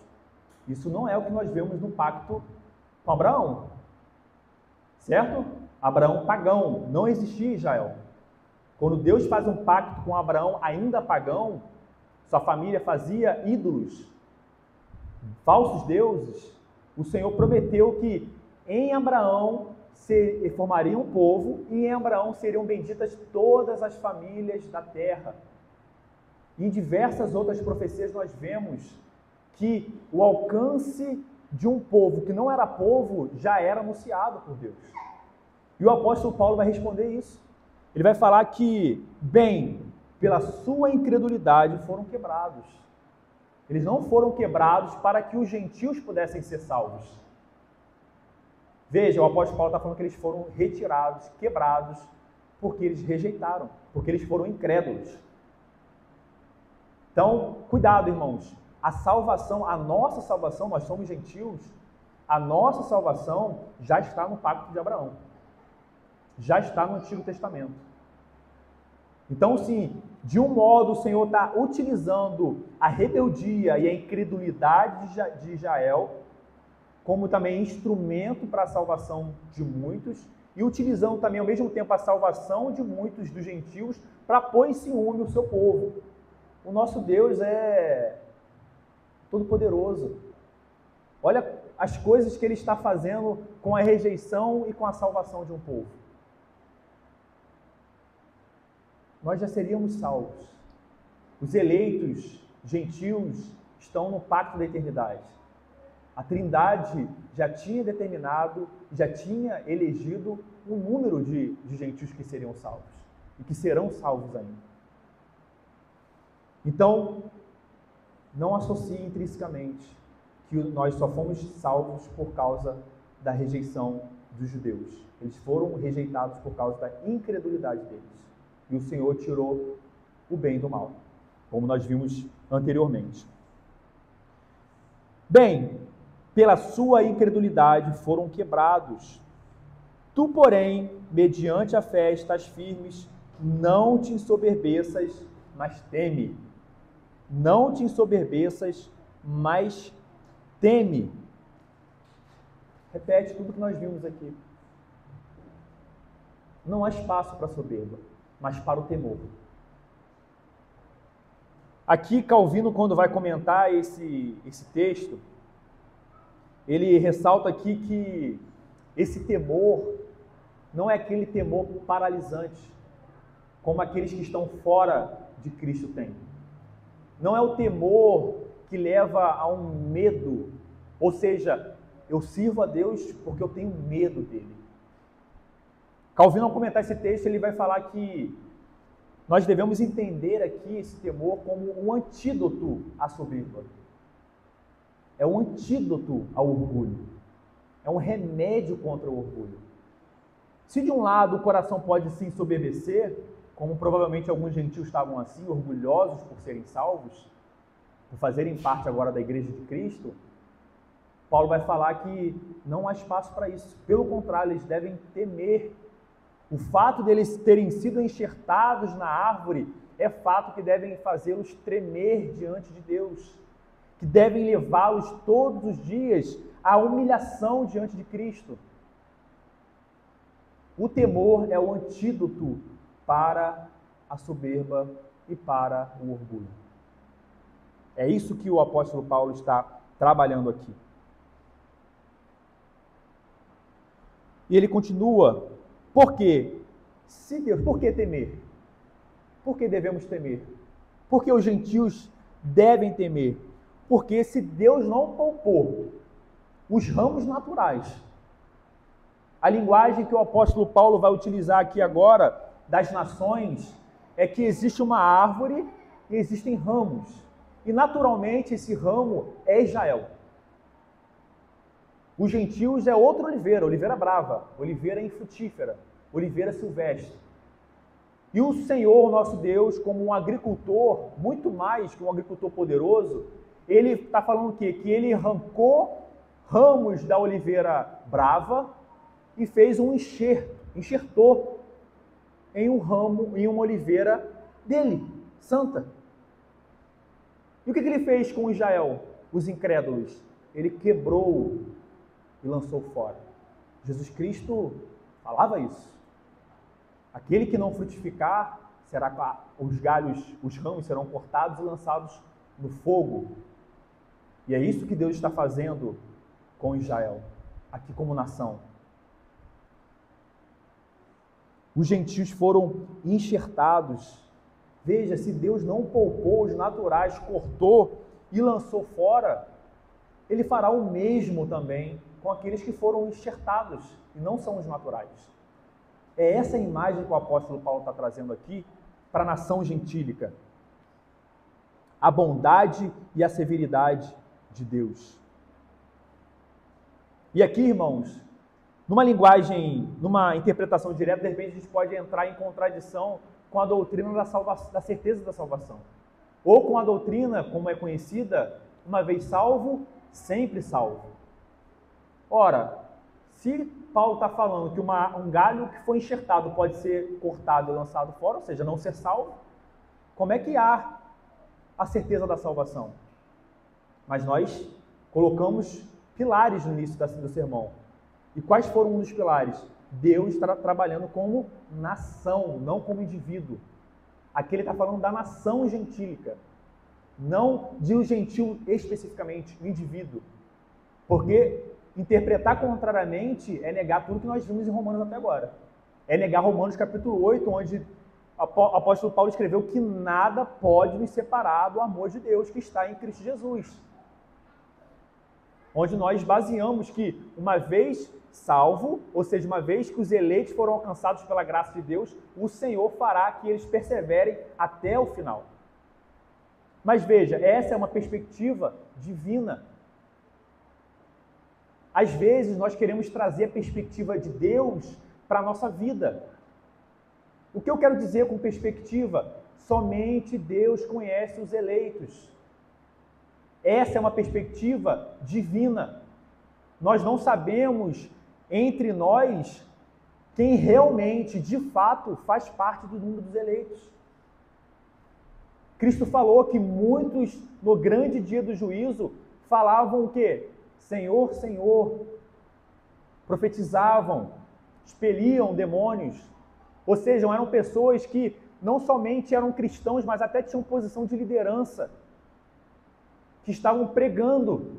Isso não é o que nós vemos no pacto com Abraão. Certo? Abraão pagão, não existia Israel. Quando Deus faz um pacto com Abraão ainda pagão, sua família fazia ídolos, falsos deuses, o Senhor prometeu que em Abraão formaria um povo e em Abraão seriam benditas todas as famílias da terra. Em diversas outras profecias nós vemos que o alcance de um povo que não era povo já era anunciado por Deus. E o apóstolo Paulo vai responder isso. Ele vai falar que, bem, pela sua incredulidade foram quebrados. Eles não foram quebrados para que os gentios pudessem ser salvos. Veja, o apóstolo Paulo está falando que eles foram retirados, quebrados, porque eles rejeitaram, porque eles foram incrédulos. Então, cuidado, irmãos. A salvação, a nossa salvação, nós somos gentios, a nossa salvação já está no pacto de Abraão. Já está no Antigo Testamento. Então, sim, de um modo o Senhor está utilizando a rebeldia e a incredulidade de Israel como também instrumento para a salvação de muitos e utilizando também ao mesmo tempo a salvação de muitos dos gentios para pôr em ciúme o seu povo. O nosso Deus é todo-poderoso. Olha as coisas que Ele está fazendo com a rejeição e com a salvação de um povo. Nós já seríamos salvos. Os eleitos gentios estão no pacto da eternidade. A Trindade já tinha determinado, já tinha elegido um número de gentios que seriam salvos e que serão salvos ainda. Então, não associe intrinsecamente que nós só fomos salvos por causa da rejeição dos judeus. Eles foram rejeitados por causa da incredulidade deles. E o Senhor tirou o bem do mal, como nós vimos anteriormente. Bem, pela sua incredulidade foram quebrados. Tu, porém, mediante a fé estás firmes, não te ensoberbeças, mas teme. Não te ensoberbeças, mas teme. Repete tudo que nós vimos aqui. Não há espaço para soberba, mas para o temor. Aqui Calvino, quando vai comentar esse texto, ele ressalta aqui que esse temor não é aquele temor paralisante, como aqueles que estão fora de Cristo têm. Não é o temor que leva a um medo, ou seja, eu sirvo a Deus porque eu tenho medo dele. Calvino, ao comentar esse texto, ele vai falar que nós devemos entender aqui esse temor como um antídoto à soberba. É um antídoto ao orgulho. É um remédio contra o orgulho. Se de um lado o coração pode se ensoberbecer, como provavelmente alguns gentios estavam assim, orgulhosos por serem salvos, por fazerem parte agora da Igreja de Cristo, Paulo vai falar que não há espaço para isso. Pelo contrário, eles devem temer O fato deles terem sido enxertados na árvore é fato que devem fazê-los tremer diante de Deus, que devem levá-los todos os dias à humilhação diante de Cristo. O temor é o antídoto para a soberba e para o orgulho. É isso que o apóstolo Paulo está trabalhando aqui. E ele continua, por quê? Por que temer? Por que devemos temer? Porque os gentios devem temer. Porque se Deus não poupou os ramos naturais, a linguagem que o apóstolo Paulo vai utilizar aqui agora, das nações, é que existe uma árvore e existem ramos. E naturalmente esse ramo é Israel. Os gentios é outra oliveira, oliveira brava, oliveira infrutífera, oliveira silvestre. E o Senhor, nosso Deus, como um agricultor, muito mais que um agricultor poderoso, ele está falando o quê? Que ele arrancou ramos da oliveira brava e fez um enxertou em um ramo, em uma oliveira dele, santa. E o que ele fez com Israel, os incrédulos? Ele quebrou e lançou fora. Jesus Cristo falava isso. Aquele que não frutificar, os galhos, os ramos serão cortados e lançados no fogo. E é isso que Deus está fazendo com Israel, aqui como nação. Os gentios foram enxertados. Veja, se Deus não poupou os naturais, cortou e lançou fora, Ele fará o mesmo também com aqueles que foram enxertados e não são os naturais. É essa a imagem que o apóstolo Paulo está trazendo aqui para a nação gentílica. A bondade e a severidade de Deus. E aqui, irmãos, numa linguagem, numa interpretação direta, de repente a gente pode entrar em contradição com a doutrina da certeza da salvação. Ou com a doutrina, como é conhecida, uma vez salvo, sempre salvo. Ora, se Paulo está falando que um galho que foi enxertado pode ser cortado e lançado fora, ou seja, não ser salvo, como é que há a certeza da salvação? Mas nós colocamos pilares no início do sermão. E quais foram um dos pilares? Deus está trabalhando como nação, não como indivíduo. Aqui ele está falando da nação gentílica, não de um gentil especificamente, um indivíduo. Porque interpretar contrariamente é negar tudo que nós vimos em Romanos até agora. É negar Romanos capítulo 8, onde o apóstolo Paulo escreveu que nada pode nos separar do amor de Deus que está em Cristo Jesus. Onde nós baseamos que uma vez salvo, ou seja, uma vez que os eleitos foram alcançados pela graça de Deus, o Senhor fará que eles perseverem até o final. Mas veja, essa é uma perspectiva divina. Às vezes nós queremos trazer a perspectiva de Deus para a nossa vida. O que eu quero dizer com perspectiva? Somente Deus conhece os eleitos. Essa é uma perspectiva divina. Nós não sabemos entre nós quem realmente, de fato, faz parte do número dos eleitos. Cristo falou que muitos, no grande dia do juízo, falavam o quê? Senhor, Senhor. Profetizavam, expeliam demônios. Ou seja, eram pessoas que não somente eram cristãos, mas até tinham posição de liderança, que estavam pregando,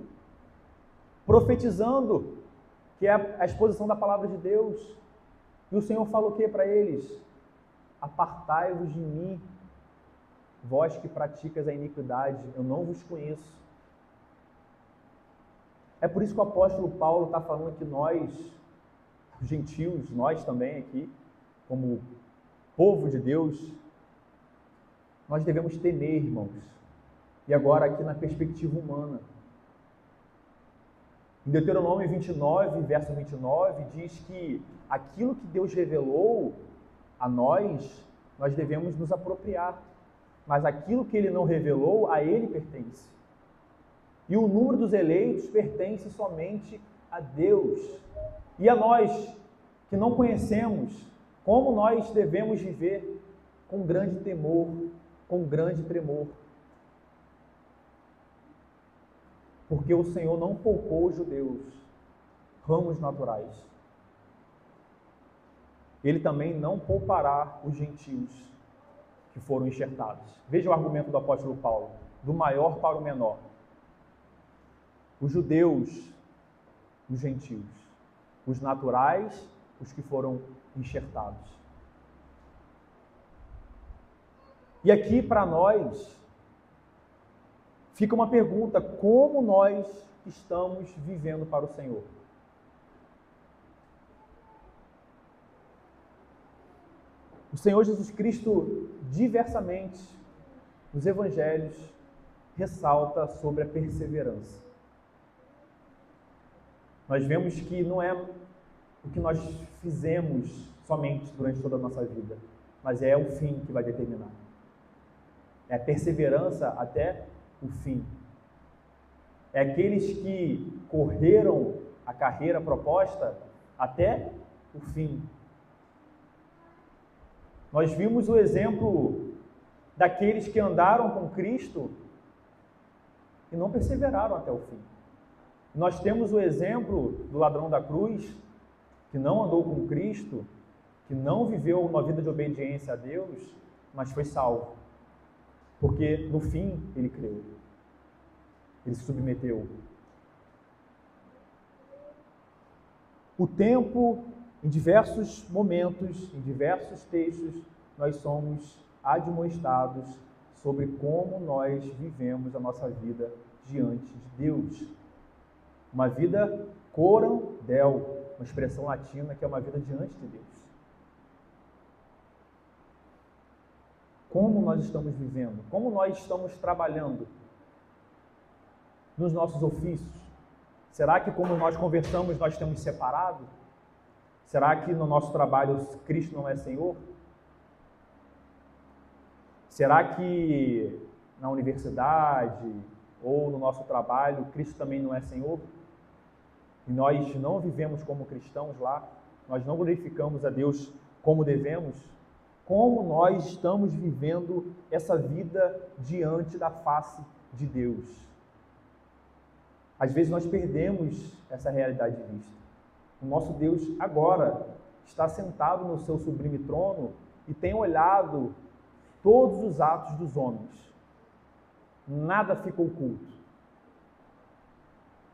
profetizando, que é a exposição da palavra de Deus. E o Senhor falou o que para eles? Apartai-vos de mim, vós que praticas a iniquidade, eu não vos conheço. É por isso que o apóstolo Paulo está falando que nós, os gentios, nós também aqui, como povo de Deus, nós devemos temer, irmãos. E agora aqui na perspectiva humana. Em Deuteronômio 29, verso 29, diz que aquilo que Deus revelou a nós devemos nos apropriar. Mas aquilo que Ele não revelou, a Ele pertence. E o número dos eleitos pertence somente a Deus. E a nós, que não conhecemos, como nós devemos viver com grande temor, com grande tremor. Porque o Senhor não poupou os judeus, ramos naturais. Ele também não poupará os gentios que foram enxertados. Veja o argumento do apóstolo Paulo, do maior para o menor. Os judeus, os gentios, os naturais, os que foram enxertados. E aqui para nós fica uma pergunta: como nós estamos vivendo para o Senhor? O Senhor Jesus Cristo, diversamente, nos evangelhos, ressalta sobre a perseverança. Nós vemos que não é o que nós fizemos somente durante toda a nossa vida, mas é o fim que vai determinar. É a perseverança até o fim. É aqueles que correram a carreira proposta até o fim. Nós vimos o exemplo daqueles que andaram com Cristo e não perseveraram até o fim. Nós temos o exemplo do ladrão da cruz, que não andou com Cristo, que não viveu uma vida de obediência a Deus, mas foi salvo. Porque no fim ele creu, ele se submeteu. O tempo, em diversos momentos, em diversos textos, nós somos admoestados sobre como nós vivemos a nossa vida diante de Deus. Uma vida coram del, uma expressão latina que é uma vida diante de Deus. Como nós estamos vivendo? Como nós estamos trabalhando nos nossos ofícios? Será que, como nós conversamos, nós temos separado? Será que no nosso trabalho Cristo não é Senhor? Será que na universidade ou no nosso trabalho Cristo também não é Senhor? E nós não vivemos como cristãos lá? Nós não glorificamos a Deus como devemos? Como nós estamos vivendo essa vida diante da face de Deus? Às vezes nós perdemos essa realidade de vista. O nosso Deus agora está sentado no seu sublime trono e tem olhado todos os atos dos homens. Nada fica oculto.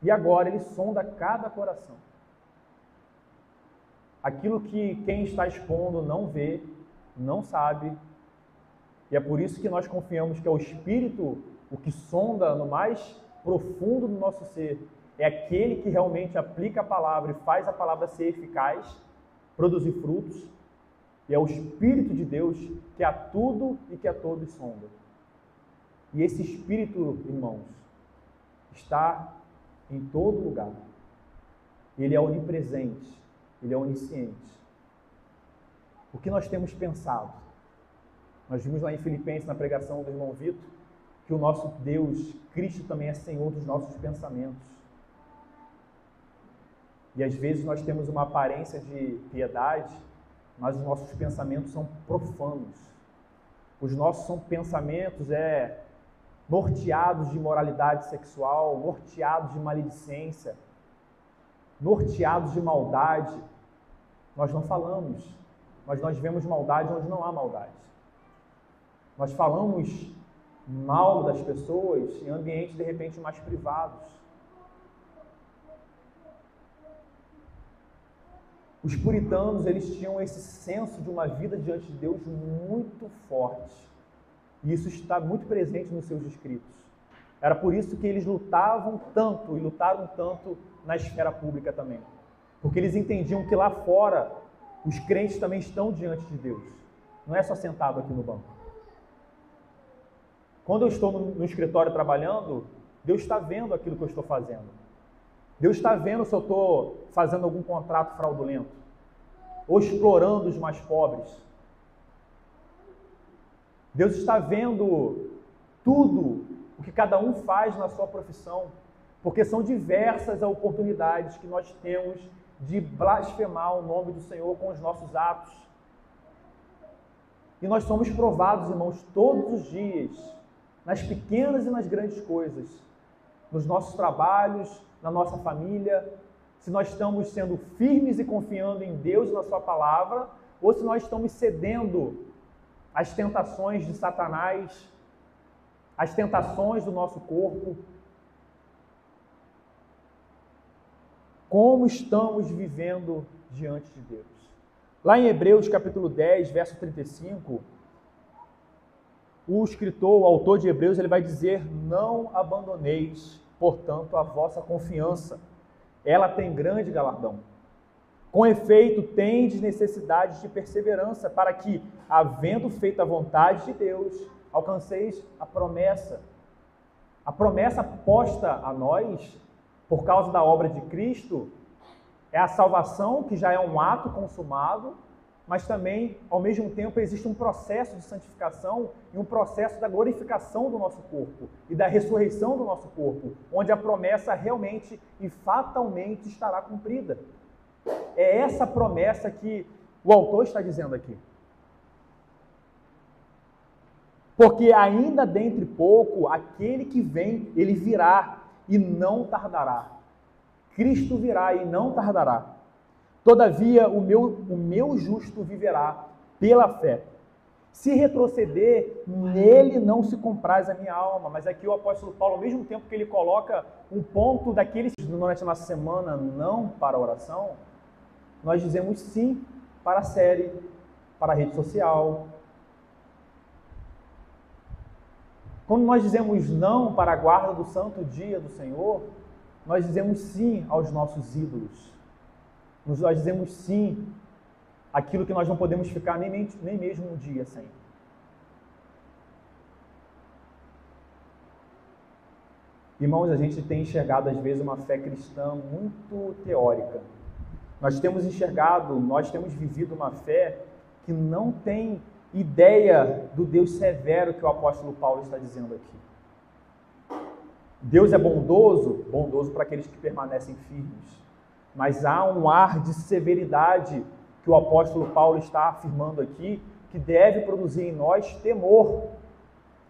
E agora ele sonda cada coração. Aquilo que quem está expondo não vê, não sabe, e é por isso que nós confiamos que é o Espírito o que sonda no mais profundo do nosso ser. É aquele que realmente aplica a palavra e faz a palavra ser eficaz, produzir frutos, e é o Espírito de Deus que a tudo e que a todos sonda. E esse Espírito, irmãos, está em todo lugar. Ele é onipresente, ele é onisciente. O que nós temos pensado? Nós vimos lá em Filipenses, na pregação do irmão Vitor, que o nosso Deus, Cristo, também é Senhor dos nossos pensamentos. E às vezes nós temos uma aparência de piedade, mas os nossos pensamentos são profanos. Os nossos pensamentos norteados de imoralidade sexual, norteados de maledicência, norteados de maldade. Nós não falamos, mas nós vemos maldade onde não há maldade. Nós falamos mal das pessoas em ambientes, de repente, mais privados. Os puritanos, eles tinham esse senso de uma vida diante de Deus muito forte. E isso está muito presente nos seus escritos. Era por isso que eles lutavam tanto, e lutaram tanto na esfera pública também. Porque eles entendiam que lá fora, os crentes também estão diante de Deus. Não é só sentado aqui no banco. Quando eu estou no escritório trabalhando, Deus está vendo aquilo que eu estou fazendo. Deus está vendo se eu estou fazendo algum contrato fraudulento, ou explorando os mais pobres. Deus está vendo tudo o que cada um faz na sua profissão, porque são diversas as oportunidades que nós temos de blasfemar o nome do Senhor com os nossos atos, E nós somos provados, irmãos, todos os dias, nas pequenas e nas grandes coisas, nos nossos trabalhos, na nossa família, se nós estamos sendo firmes e confiando em Deus e na sua palavra, ou se nós estamos cedendo às tentações de Satanás, às tentações do nosso corpo. Como estamos vivendo diante de Deus? Lá em Hebreus capítulo 10, verso 35, o escritor, o autor de Hebreus, ele vai dizer: não abandoneis, portanto, a vossa confiança. Ela tem grande galardão. Com efeito, tendes necessidade de perseverança, para que, havendo feito a vontade de Deus, alcanceis a promessa. A promessa posta a nós, por causa da obra de Cristo, é a salvação, que já é um ato consumado, mas também, ao mesmo tempo, existe um processo de santificação e um processo da glorificação do nosso corpo e da ressurreição do nosso corpo, onde a promessa realmente e fatalmente estará cumprida. É essa promessa que o autor está dizendo aqui. Porque ainda dentre pouco, aquele que vem, ele virá e não tardará. Cristo virá e não tardará. Todavia, o meu justo viverá pela fé. Se retroceder, nele não se compraz a minha alma. Mas aqui o apóstolo Paulo, ao mesmo tempo que ele coloca um ponto daqueles que durante a nossa semana não para a oração, nós dizemos sim para a série, para a rede social. Quando nós dizemos não para a guarda do santo dia do Senhor, nós dizemos sim aos nossos ídolos. Nós dizemos sim àquilo que nós não podemos ficar nem mesmo um dia sem. Irmãos, a gente tem enxergado às vezes uma fé cristã muito teórica. Nós temos vivido uma fé que não tem ideia do Deus severo que o apóstolo Paulo está dizendo aqui. Deus é bondoso para aqueles que permanecem firmes. Mas há um ar de severidade que o apóstolo Paulo está afirmando aqui, que deve produzir em nós temor.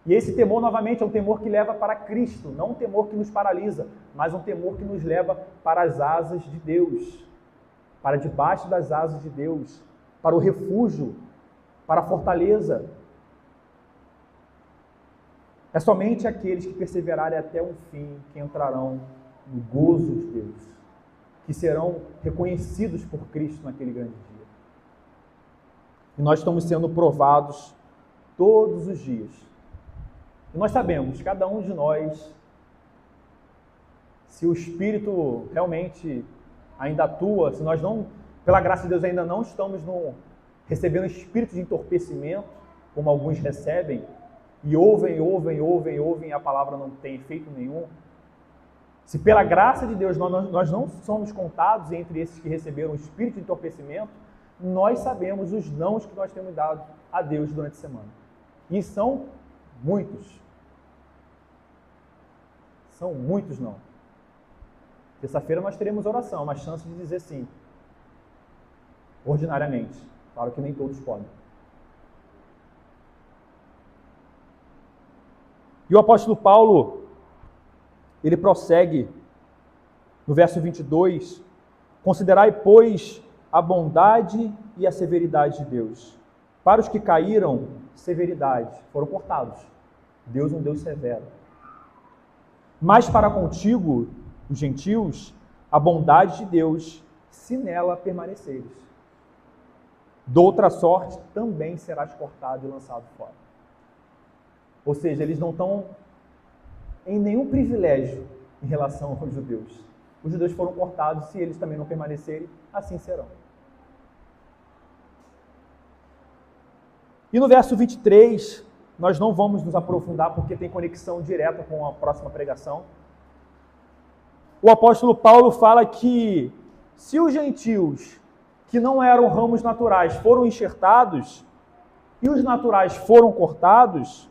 E esse temor, novamente, é um temor que leva para Cristo, não um temor que nos paralisa, mas um temor que nos leva para as asas de Deus, para debaixo das asas de Deus, para o refúgio, para a fortaleza. É somente aqueles que perseverarem até o fim que entrarão no gozo de Deus, que serão reconhecidos por Cristo naquele grande dia. E nós estamos sendo provados todos os dias. E nós sabemos, cada um de nós, se o Espírito realmente ainda atua, se nós não, pela graça de Deus, ainda não estamos recebendo espírito de entorpecimento, como alguns recebem, e ouvem, e a palavra não tem efeito nenhum. Se pela graça de Deus nós não somos contados entre esses que receberam o espírito de entorpecimento, nós sabemos os nãos que nós temos dado a Deus durante a semana. E são muitos. São muitos não. Terça-feira nós teremos oração, uma chance de dizer sim. Ordinariamente. Claro que nem todos podem. E o apóstolo Paulo, ele prossegue no verso 22, considerai, pois, a bondade e a severidade de Deus. Para os que caíram, severidade, foram cortados. Deus é um Deus severo. Mas para contigo, os gentios, a bondade de Deus, se nela permaneceres. Doutra sorte, também serás cortado e lançado fora. Ou seja, eles não estão em nenhum privilégio em relação aos judeus. Os judeus foram cortados, se eles também não permanecerem, assim serão. E no verso 23, nós não vamos nos aprofundar porque tem conexão direta com a próxima pregação. O apóstolo Paulo fala que se os gentios, que não eram ramos naturais, foram enxertados e os naturais foram cortados,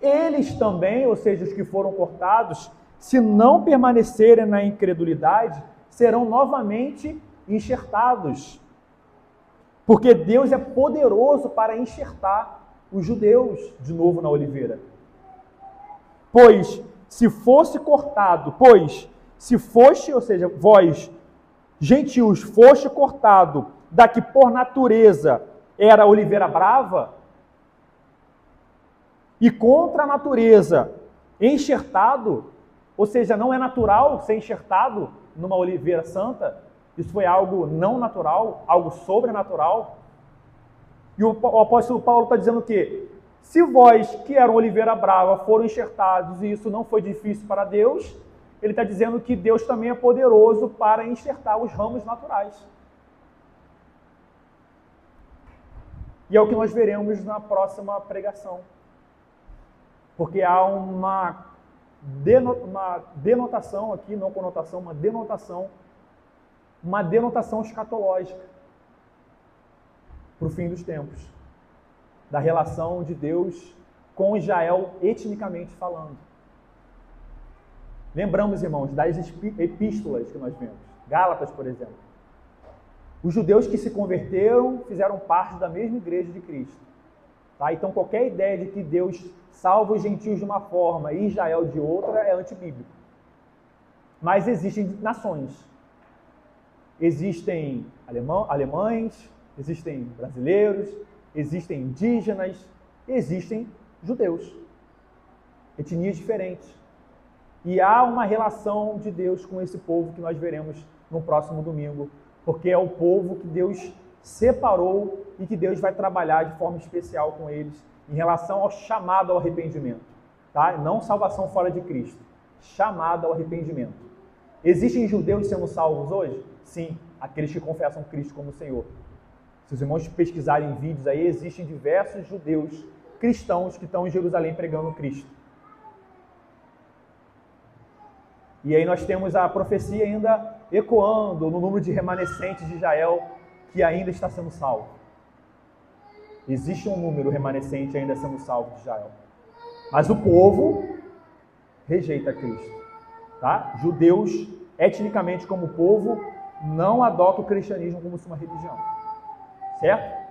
eles também, ou seja, os que foram cortados, se não permanecerem na incredulidade, serão novamente enxertados. Porque Deus é poderoso para enxertar os judeus de novo na oliveira. Pois, se fosse cortado, ou seja, vós, gentios, foste cortado da que por natureza era a oliveira brava, e contra a natureza enxertado, ou seja, não é natural ser enxertado numa oliveira santa, isso foi algo não natural, algo sobrenatural. E o apóstolo Paulo está dizendo o quê? Se vós, que eram oliveira brava, foram enxertados e isso não foi difícil para Deus, ele está dizendo que Deus também é poderoso para enxertar os ramos naturais. E é o que nós veremos na próxima pregação. Porque há uma denotação aqui, não conotação, uma denotação escatológica para o fim dos tempos, da relação de Deus com Israel etnicamente falando. Lembramos, irmãos, das epístolas que nós vemos, Gálatas, por exemplo. Os judeus que se converteram fizeram parte da mesma igreja de Cristo. Tá? Então, qualquer ideia de que Deus salva os gentios de uma forma e Israel de outra é antibíblico. Mas existem nações. Existem alemães, existem brasileiros, existem indígenas, existem judeus. Etnias diferentes. E há uma relação de Deus com esse povo que nós veremos no próximo domingo, porque é o povo que Deus separou e que Deus vai trabalhar de forma especial com eles em relação ao chamado ao arrependimento. Tá? Não salvação fora de Cristo, chamado ao arrependimento. Existem judeus sendo salvos hoje? Sim, aqueles que confessam Cristo como Senhor. Se os irmãos pesquisarem vídeos aí, existem diversos judeus cristãos que estão em Jerusalém pregando Cristo. E aí nós temos a profecia ainda ecoando no número de remanescentes de Israel que ainda está sendo salvo. Existe um número remanescente ainda sendo salvo de Israel. Mas o povo rejeita Cristo. Tá? Judeus, etnicamente como povo, não adotam o cristianismo como uma religião. Certo?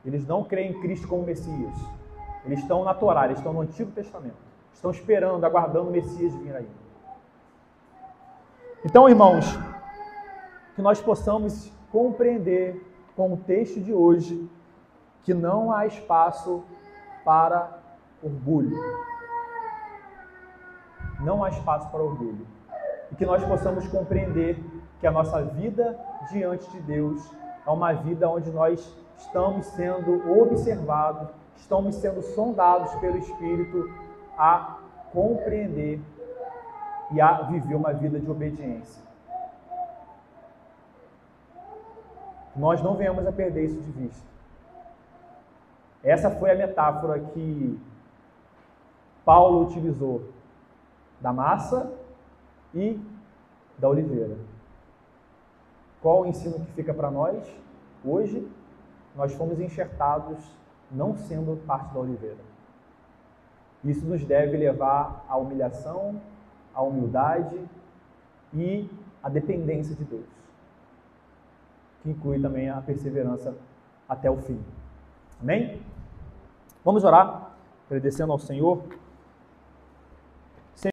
Eles não creem em Cristo como Messias. Eles estão na Torá, eles estão no Antigo Testamento. Estão esperando, aguardando o Messias vir aí. Então, irmãos, que nós possamos compreender com o texto de hoje que não há espaço para orgulho. Não há espaço para orgulho. E que nós possamos compreender que a nossa vida diante de Deus é uma vida onde nós estamos sendo observados, estamos sendo sondados pelo Espírito a compreender e a viver uma vida de obediência. Nós não venhamos a perder isso de vista. Essa foi a metáfora que Paulo utilizou da massa e da oliveira. Qual o ensino que fica para nós? Hoje, nós fomos enxertados não sendo parte da oliveira. Isso nos deve levar à humilhação, à humildade e à dependência de Deus, que inclui também a perseverança até o fim. Amém? Vamos orar, agradecendo ao Senhor.